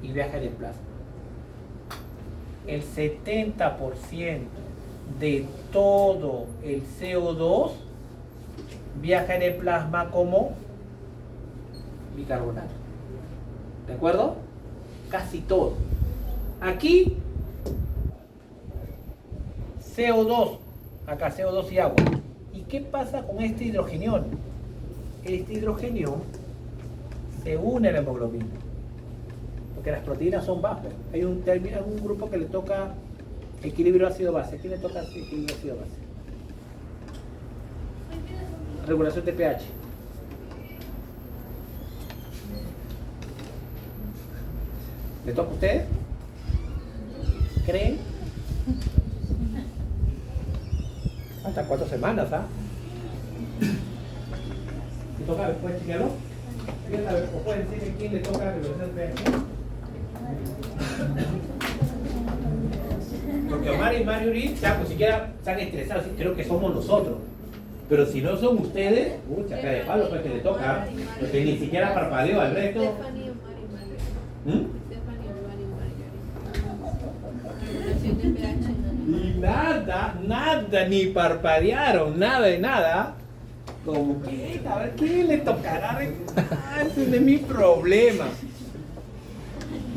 y viaja en el plasma. El 70% de todo el CO2 viaja en el plasma como bicarbonato. ¿De acuerdo? Casi todo. Aquí CO2, acá CO2 y agua. ¿Y qué pasa con este hidrogenión? Este hidrogenión se une a la hemoglobina. Porque las proteínas son buffer. Hay un grupo que le toca equilibrio ácido-base. ¿A quién le toca equilibrio ácido-base? Regulación de pH. ¿Le toca a ustedes? ¿Creen? Hasta 4 semanas, ¿ah? ¿Le toca? ¿Puedes chequearlo? ¿O pueden decirme quién le toca regulación de pH? Porque Omar y Marjorie, ya, pues siquiera están estresados, creo que somos nosotros. Pero si no son ustedes, mucha cara de palo, pues que le toca. Porque ni siquiera parpadeo al resto. Y nada, ni parpadearon, nada de nada. Como que, a ver, ¿qué le tocará? Ese no es mi problema.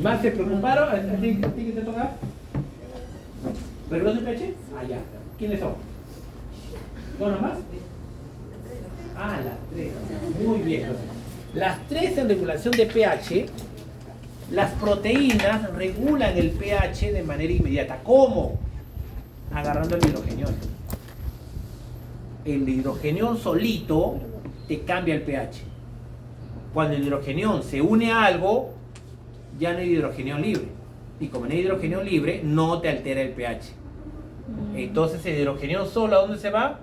¿Más se preocuparon? ¿A ti qué te toca? ¿Regulación de pH? Ah, ya. ¿Quiénes son? ¿Dos nomás? Ah, las 3. Muy bien. Las 3 en regulación de pH, las proteínas regulan el pH de manera inmediata. ¿Cómo? Agarrando el hidrogenión. El hidrogenión solito te cambia el pH. Cuando el hidrogenión se une a algo, ya no hay hidrogenión libre. Y como no hay hidrogenión libre, no te altera el pH. Entonces el hidrogenión solo, ¿a dónde se va?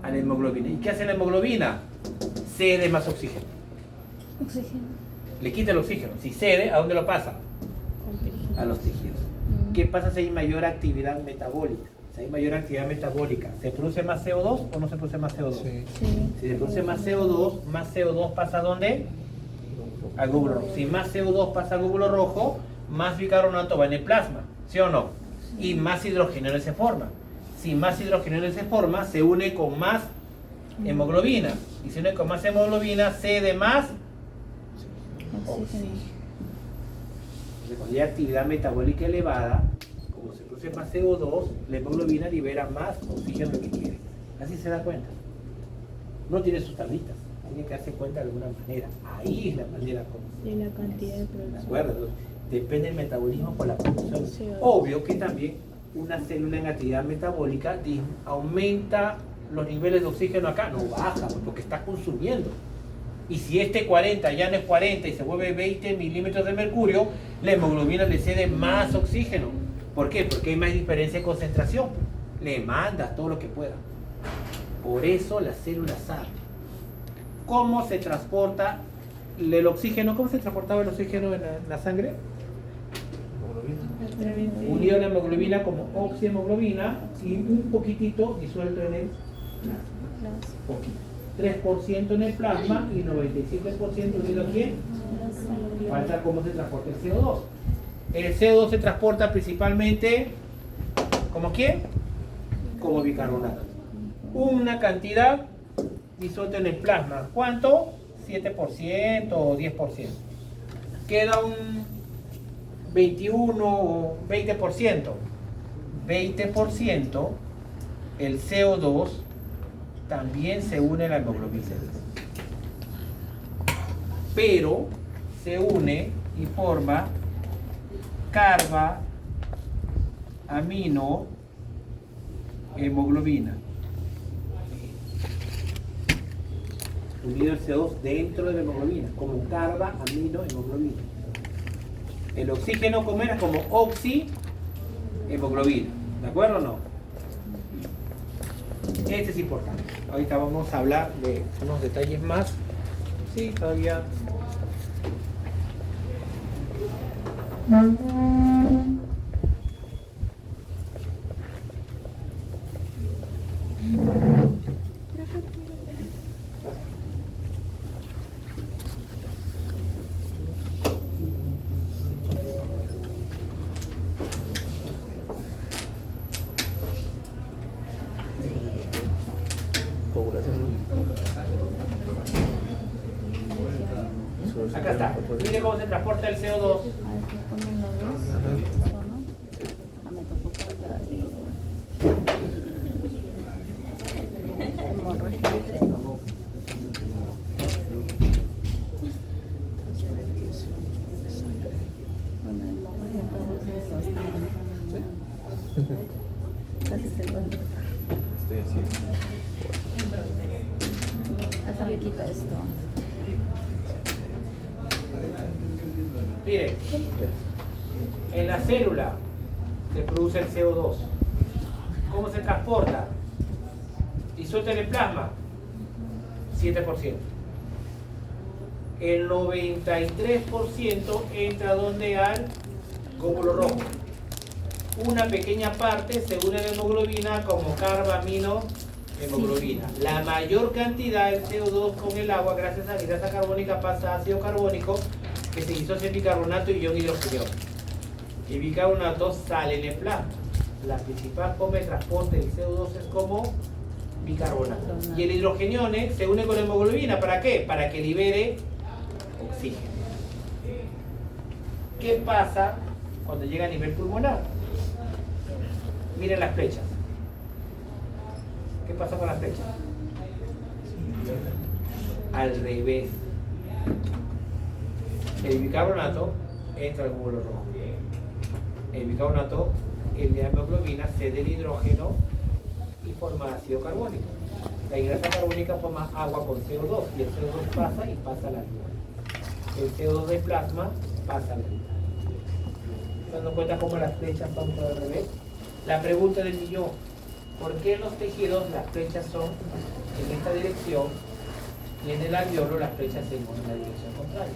A la hemoglobina. ¿Y qué hace la hemoglobina? Cede más oxígeno. Oxígeno. Le quita el oxígeno. Si cede, ¿a dónde lo pasa? A los tejidos. ¿Qué pasa si hay mayor actividad metabólica? Si hay mayor actividad metabólica, ¿se produce más CO2 o no se produce más CO2? Sí. Si se produce más CO2 pasa ¿a dónde? Al glóbulo rojo. Si más CO2 pasa al glóbulo rojo, más bicarbonato va en el plasma, ¿sí o no? Y más hidrogenio se forma. Si más hidrogenio se forma, se une con más hemoglobina. Y si une con más hemoglobina, cede más oxígeno. Entonces, cuando hay actividad metabólica elevada, como se produce más CO2, la hemoglobina libera más oxígeno que quiere. Así se da cuenta. No tiene sus tablitas, tiene que darse cuenta de alguna manera. Ahí es la manera como. De la cantidad de ¿De producción. acuerdo? Entonces, depende del metabolismo por la producción. Sí. Obvio que también una célula en actividad metabólica aumenta los niveles de oxígeno acá? No baja, porque está consumiendo. Y si este 40 ya no es 40 y se vuelve 20 milímetros de mercurio, la hemoglobina le cede más oxígeno. ¿Por qué? Porque hay más diferencia de concentración. Le manda todo lo que pueda. Por eso las células saben. ¿Cómo se transporta el oxígeno? ¿Cómo se transportaba el oxígeno en la sangre? Unido a la hemoglobina como oxihemoglobina y un poquitito disuelto en el poquito. 3% en el plasma y 97% unido a quién? Falta cómo se transporta el CO2. El CO2 se transporta principalmente ¿como quién? Como bicarbonato. Una cantidad disuelta en el plasma. ¿Cuánto? 7% o 10%. Queda un 21 o 20%. 20% el CO2 también se une a la hemoglobina. Pero se une y forma carba, amino, hemoglobina. Unido el CO2 dentro de la hemoglobina, como carba, amino, hemoglobina. El oxígeno como era como oxihemoglobina. ¿De acuerdo o no? Este es importante. Ahorita vamos a hablar de unos detalles más. Sí, todavía. Acá está. Mire cómo se transporta el CO2. Hasta me quita esto. Mire, en la célula se produce el CO2. ¿Cómo se transporta? Disuelto en el plasma, 7%. El 93% entra donde al glóbulo rojo. Una pequeña parte se une a la hemoglobina como carbamino hemoglobina. La mayor cantidad del CO2 con el agua, gracias a la hidrasa carbónica, pasa a ácido carbónico, que se disocia en bicarbonato y ion hidrogenado. El bicarbonato sale en el plasma. La principal forma de transporte del CO2 es como bicarbonato. Y el hidrogenione se une con la hemoglobina. ¿Para qué? Para que libere oxígeno. ¿Qué pasa cuando llega a nivel pulmonar? Miren las flechas. ¿Qué pasa con las flechas? Al revés. El bicarbonato entra al glóbulo rojo. El bicarbonato, el de la hemoglobina, cede el hidrógeno y forma ácido carbónico. La hidrasa carbónica forma agua con CO2 y el CO2 pasa y pasa a la vida. El CO2 de plasma pasa a la vida. ¿Se dan cuenta cómo las flechas van por al revés? La pregunta del millón: ¿por qué en los tejidos las flechas son en esta dirección y en el alveolo las flechas se van en la dirección contraria?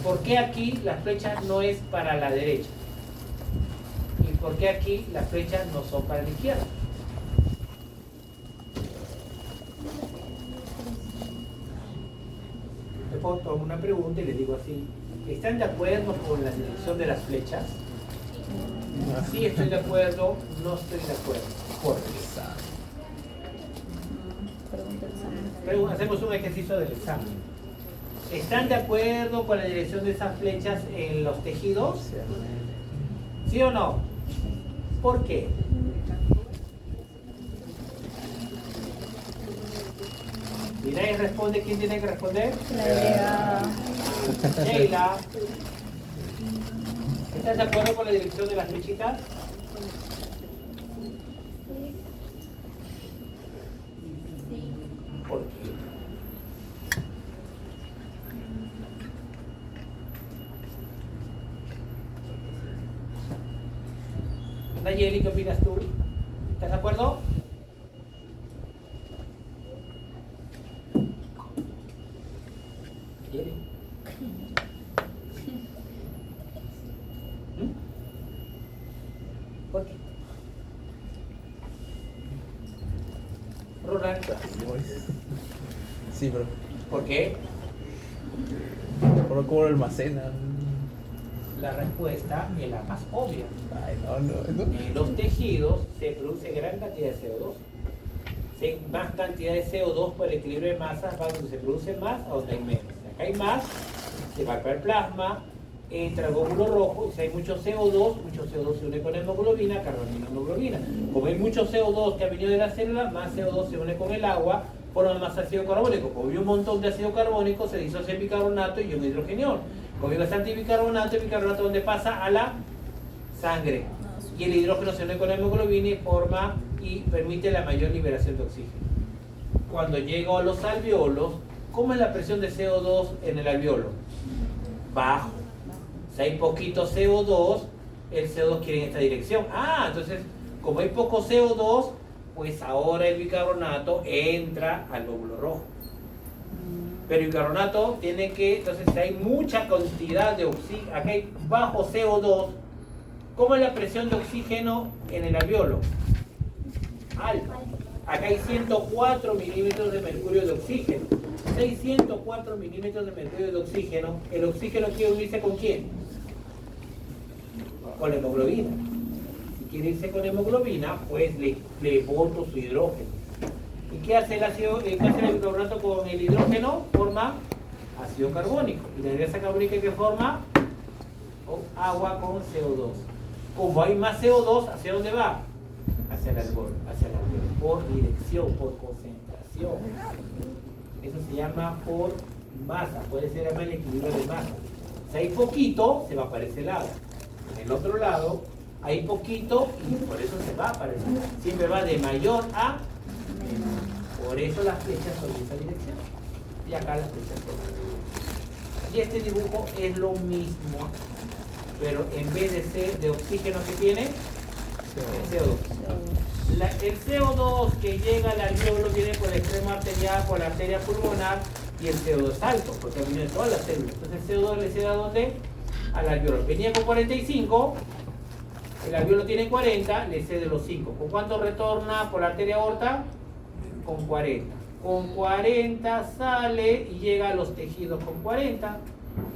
¿Por qué aquí la flecha no es para la derecha? ¿Y por qué aquí las flechas no son para la izquierda? Le pongo una pregunta y les digo así: ¿están de acuerdo con la dirección de las flechas? Sí, estoy de acuerdo, no estoy de acuerdo. ¿Por qué? Hacemos un ejercicio del examen. ¿Están de acuerdo con la dirección de esas flechas en los tejidos? ¿Sí o no? ¿Por qué? ¿Y nadie responde? ¿Quién tiene que responder? Sheila. ¿Estás de acuerdo con la dirección de las flechitas? Nayeli, ¿qué opinas tú? ¿Estás de acuerdo? Nayeli. ¿Por qué? Ronald, Sí, pero ¿por qué? por cómo lo almacenan. La respuesta es la más obvia. Ay, no. En los tejidos se produce gran cantidad de CO2. Si hay más cantidad de CO2 por el equilibrio de masas, va donde se produce más a donde hay menos. Si acá hay más, se va para el plasma, entra el glóbulo rojo, y si hay mucho CO2 se une con hemoglobina, carbonina, hemoglobina. Como hay mucho CO2 que ha venido de la célula, más CO2 se une con el agua, forma más ácido carbónico. Como hay un montón de ácido carbónico, se disocia el bicarbonato y un hidrogenión. Como hay bastante bicarbonato, el bicarbonato donde pasa a la sangre. Y el hidrógeno se une con la hemoglobina y forma y permite la mayor liberación de oxígeno. Cuando llego a los alveolos, ¿cómo es la presión de CO2 en el alveolo? Bajo. Si hay poquito CO2, el CO2 quiere en esta dirección. Entonces, como hay poco CO2, pues ahora el bicarbonato entra al glóbulo rojo. Pero el bicarbonato tiene que, entonces si hay mucha cantidad de oxígeno, acá hay bajo CO2, ¿cómo es la presión de oxígeno en el alveolo? Alta. Acá hay 104 milímetros de mercurio de oxígeno. Si hay 104 milímetros de mercurio de oxígeno, ¿el oxígeno quiere unirse con quién? Con la hemoglobina. Si quiere irse con hemoglobina, pues le boto su hidrógeno. ¿Y qué hace el ácido, qué hace el bicarbonato con el hidrógeno? Forma ácido carbónico. Y la grasa carbónica que forma agua con CO2. Como hay más CO2, ¿hacia dónde va? Hacia el alveolo, por dirección, por concentración. Eso se llama por masa, puede ser el equilibrio de masa. Si hay poquito, se va para ese lado. En el otro lado, hay poquito y por eso se va para ese lado. Siempre va de mayor a menor. Por eso las flechas son de esa dirección. Y acá las flechas son de esa dirección. Y este dibujo es lo mismo, pero en vez de ser de oxígeno que tiene, el CO2. El CO2 que llega al alveolo viene por el extremo arterial, por la arteria pulmonar, y el CO2 es alto, porque viene de todas las células. Entonces el CO2 le cede a dónde? Al alveolo. Venía con 45, el alveolo tiene 40, le cede los 5. ¿Con cuánto retorna por la arteria aorta? Con 40. Con 40 sale y llega a los tejidos con 40.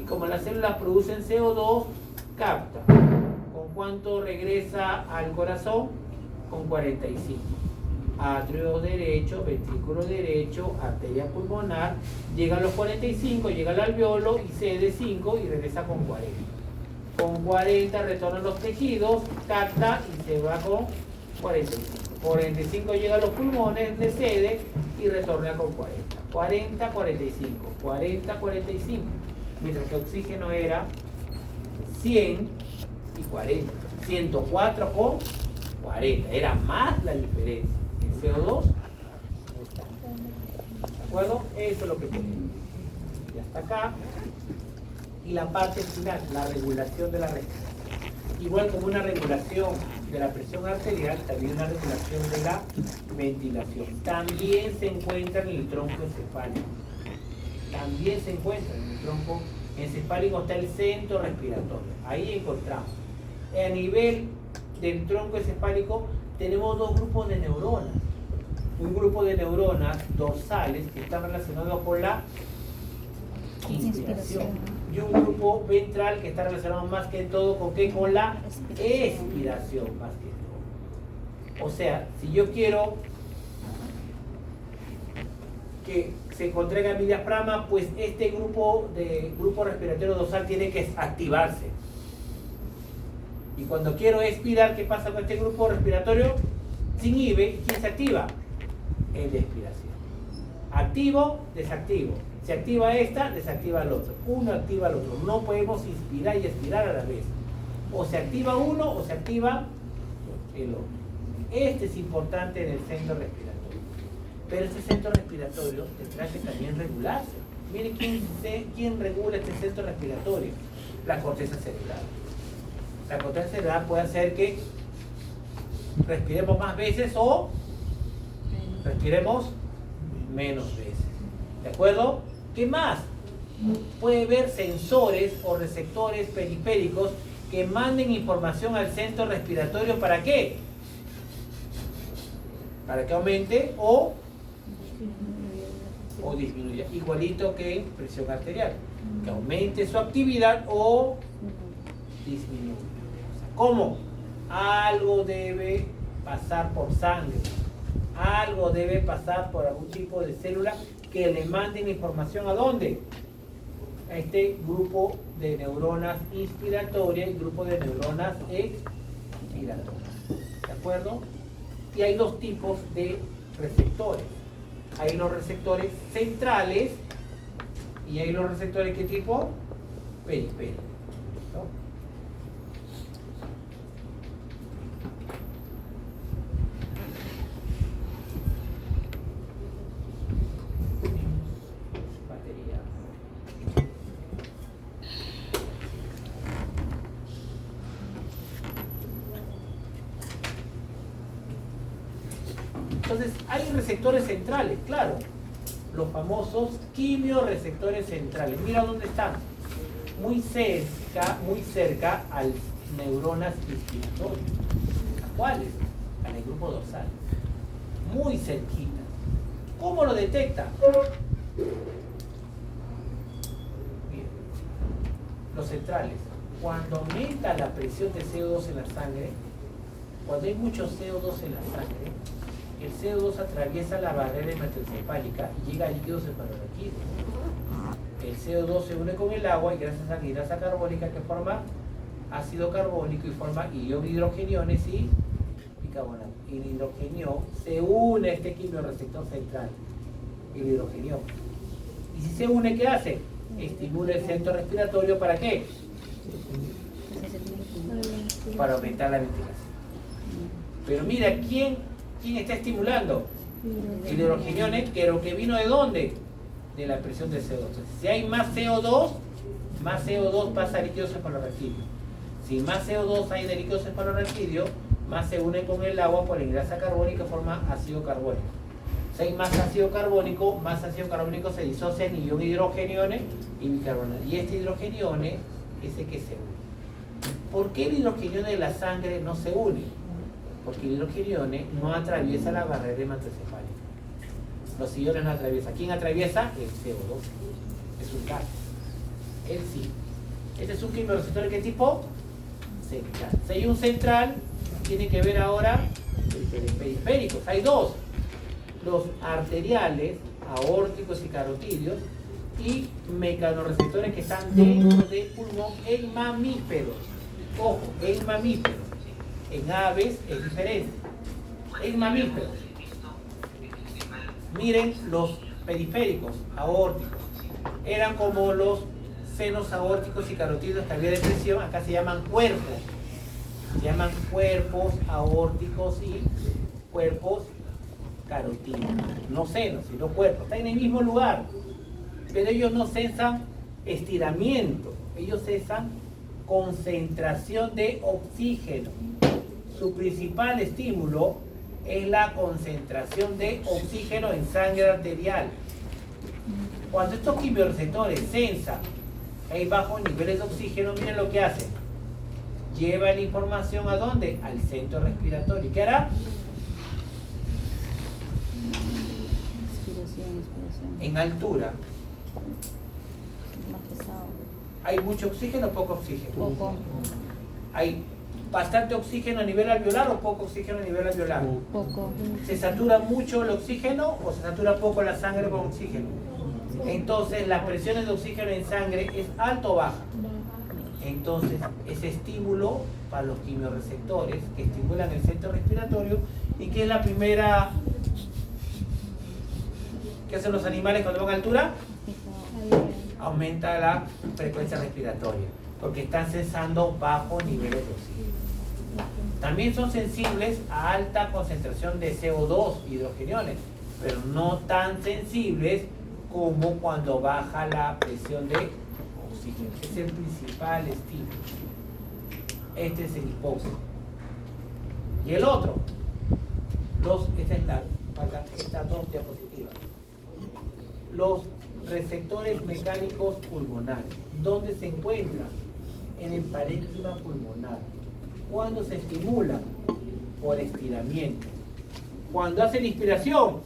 Y como las células producen CO2, capta. ¿Con cuánto regresa al corazón? Con 45. Atrio derecho, ventrículo derecho, arteria pulmonar, llega a los 45, llega al alveolo y cede 5 y regresa con 40. Con 40 retorna a los tejidos, capta y se va con 45. 45 llega a los pulmones, le cede y retorna con 40. 40, 45, 40, 45. Mientras que oxígeno era 100 y 40. 104 con 40. Era más la diferencia. El CO2 está. ¿De acuerdo? Eso es lo que tenemos. Y hasta acá. Y la parte final, la regulación de la respiración. Igual como una regulación de la presión arterial, también una regulación de la ventilación. También se encuentra en el tronco encefálico. También se encuentra en el tronco encefálico, está el centro respiratorio. Ahí encontramos. A nivel del tronco encefálico tenemos dos grupos de neuronas. Un grupo de neuronas dorsales que están relacionados con la inspiración. Y un grupo ventral que está relacionado más que todo con ¿qué? Con la expiración más que todo. O sea, si yo quiero que se contraiga mi diafragma, pues este grupo respiratorio dorsal tiene que activarse. Y cuando quiero expirar, ¿qué pasa con este grupo respiratorio? Se inhibe. ¿Quién se activa? El de expiración. Activo, desactivo. Se activa esta, desactiva el otro. Uno activa al otro. No podemos inspirar y expirar a la vez. O se activa uno o se activa el otro. Este es importante en el centro respiratorio. Pero este centro respiratorio tendrá que también regularse. Mire quién regula este centro respiratorio. La corteza cerebral. La corteza cerebral puede hacer que respiremos más veces o respiremos menos veces. ¿De acuerdo? ¿Qué más? Puede haber sensores o receptores periféricos que manden información al centro respiratorio. ¿Para qué? Para que aumente o disminuya. Igualito que presión arterial. Que aumente su actividad o disminuya. ¿Cómo? Algo debe pasar por sangre. Algo debe pasar por algún tipo de célula que le manden información ¿a dónde? A este grupo de neuronas inspiratorias y grupo de neuronas expiratorias. ¿De acuerdo? Y hay dos tipos de receptores. Hay los receptores centrales y hay los receptores ¿qué tipo? Periféricos. ¿No? Entonces, hay receptores centrales, claro, los famosos quimiorreceptores centrales. Mira dónde están, muy cerca al neuronas inspiratorias. ¿Cuáles? En el grupo dorsal, muy cerquita. ¿Cómo lo detecta? Bien. Los centrales, cuando aumenta la presión de CO2 en la sangre, cuando hay mucho CO2 en la sangre, el CO2 atraviesa la barrera hematoencefálica y llega a líquidos cefalorraquídeos. El CO2 se une con el agua y gracias a la hidrasa carbónica que forma ácido carbónico y forma hidrogeniones y bicarbonato. Y el hidrogenio se une a este quimiorreceptor central, el hidrogenio. Y si se une, ¿qué hace? Estimula el centro respiratorio. ¿Para qué? Para aumentar la ventilación. Pero mira, ¿quién está estimulando? El hidrogenione, pero que vino ¿de dónde? De la presión de CO2. Entonces, si hay más CO2 pasa a líquido cefalorraquídeo. Si más CO2 hay de líquido cefalorraquídeo, más se une con el agua por la hidrasa carbónica y forma ácido carbónico. Si hay más ácido carbónico se disocia en ion hidrogenione y bicarbonato. Y este hidrogenione es el que se une. ¿Por qué el hidrogenione de la sangre no se une? Porque el hidrogenione no atraviesa la barrera hematoencefálica. Los iones no atraviesan. ¿Quién atraviesa? El CO2. Es un gas. Él sí. Este es un quimiorreceptor. ¿Qué tipo? Central. Si hay un central, tiene que ver ahora periféricos. Hay dos. Los arteriales, aórticos y carotídeos, y mecanorreceptores que están dentro del pulmón en mamíferos. Ojo, en mamíferos. En aves es diferente. En mamíferos. Miren los periféricos, aórticos. Eran como los senos aórticos y carotídeos que había de presión. Acá se llaman cuerpos. Se llaman cuerpos aórticos y cuerpos carotídeos. No senos, sino cuerpos. Están en el mismo lugar. Pero ellos no cesan estiramiento. Ellos cesan concentración de oxígeno. Su principal estímulo es la concentración de oxígeno en sangre arterial. Cuando estos quimiorreceptores sensan que hay bajos niveles de oxígeno, miren lo que hacen. Lleva la información ¿a dónde? Al centro respiratorio. ¿Qué hará? Inspiración. En altura. Más pesado. ¿Hay mucho oxígeno o poco oxígeno? Poco. ¿Hay bastante oxígeno a nivel alveolar o poco oxígeno a nivel alveolar? Poco. ¿Se satura mucho el oxígeno o se satura poco la sangre con oxígeno? Entonces las presiones de oxígeno en sangre es alto o baja. Entonces ese estímulo para los quimiorreceptores que estimulan el centro respiratorio, y que es la primera que hacen los animales cuando van a altura, aumenta la frecuencia respiratoria porque están cesando bajos niveles de oxígeno. También son sensibles a alta concentración de CO2, hidrogeniones, pero no tan sensibles como cuando baja la presión de oxígeno. Es el principal estímulo. Este es el hipóxito. Y el otro, estas dos diapositivas. Los receptores mecánicos pulmonares. ¿Dónde se encuentran? En el parénquima pulmonar. ¿Cuándo se estimulan? Por estiramiento. Cuando hace la inspiración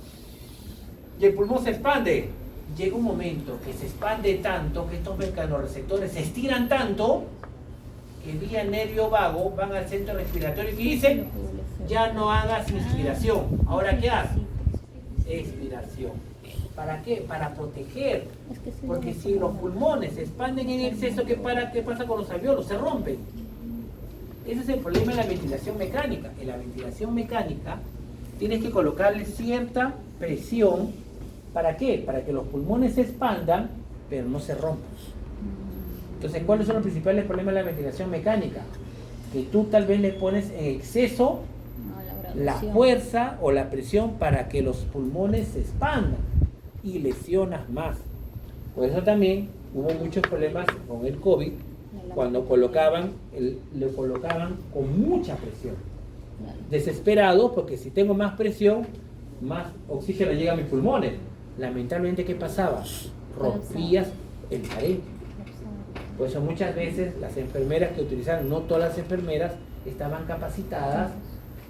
y el pulmón se expande, llega un momento que se expande tanto, que estos mecanorreceptores se estiran tanto, que vía nervio vago van al centro respiratorio y dicen, ya no hagas inspiración. ¿Ahora qué haces? Expiración. ¿Para qué? Para proteger. Porque si los pulmones se expanden en exceso, ¿qué pasa con los alveolos? Se rompen. Ese es el problema de la ventilación mecánica. En la ventilación mecánica tienes que colocarle cierta presión. ¿Para qué? Para que los pulmones se expandan, pero no se rompan. Entonces, ¿cuáles son los principales problemas de la ventilación mecánica? Que tú tal vez le pones en exceso la fuerza o la presión para que los pulmones se expandan y lesionas más. Por eso también hubo muchos problemas con el COVID cuando lo colocaban con mucha presión. Desesperados porque si tengo más presión, más oxígeno llega a mis pulmones. Lamentablemente, ¿qué pasaba? Rompías el parénquima. Por eso muchas veces las enfermeras que utilizaban, no todas las enfermeras estaban capacitadas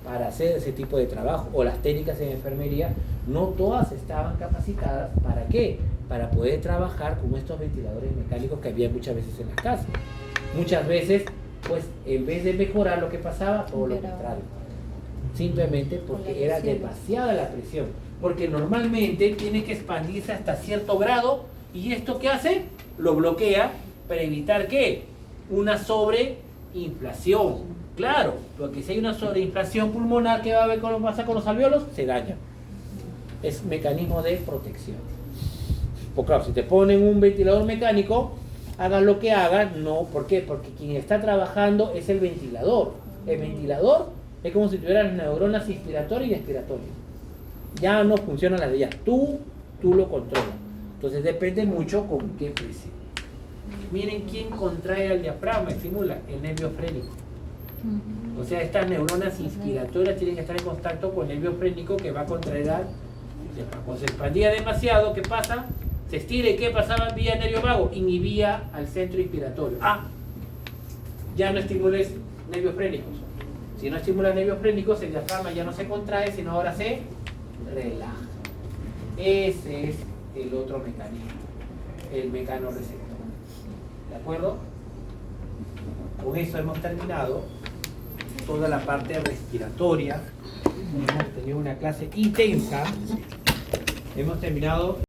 para hacer ese tipo de trabajo, o las técnicas en enfermería, no todas estaban capacitadas. ¿Para qué? Para poder trabajar con estos ventiladores mecánicos que había muchas veces en las casas. Muchas veces, pues, en vez de mejorar lo que pasaba, todo lo contrario. Simplemente porque era demasiada la presión. Porque normalmente tiene que expandirse hasta cierto grado, y ¿esto qué hace? Lo bloquea para evitar ¿qué? Una sobreinflación. Claro, porque si hay una sobreinflación pulmonar, ¿qué va a pasar con los alveolos? Se daña. Es mecanismo de protección. Pues claro, si te ponen un ventilador mecánico, hagas lo que hagas, no. ¿Por qué? Porque quien está trabajando es el ventilador. El ventilador es como si tuvieras neuronas inspiratorias y expiratorias. Ya no funcionan las de ellas. Tú lo controlas. Entonces depende mucho con qué presión. Miren quién contrae el diafragma, estimula el nervio frénico. O sea, estas neuronas inspiratorias tienen que estar en contacto con el nervio frénico que va a contraer al diafragma. Cuando se expandía demasiado, ¿qué pasa? Se estira, y ¿qué pasaba vía nervio vago? Inhibía al centro inspiratorio. Ya no estimules nervios frénicos. Si no estimulas nervios frénicos, el diafragma ya no se contrae, sino ahora se relaja. Ese es el otro mecanismo, el mecanorreceptor. ¿De acuerdo? Con eso hemos terminado toda la parte respiratoria. Hemos tenido una clase intensa. Hemos terminado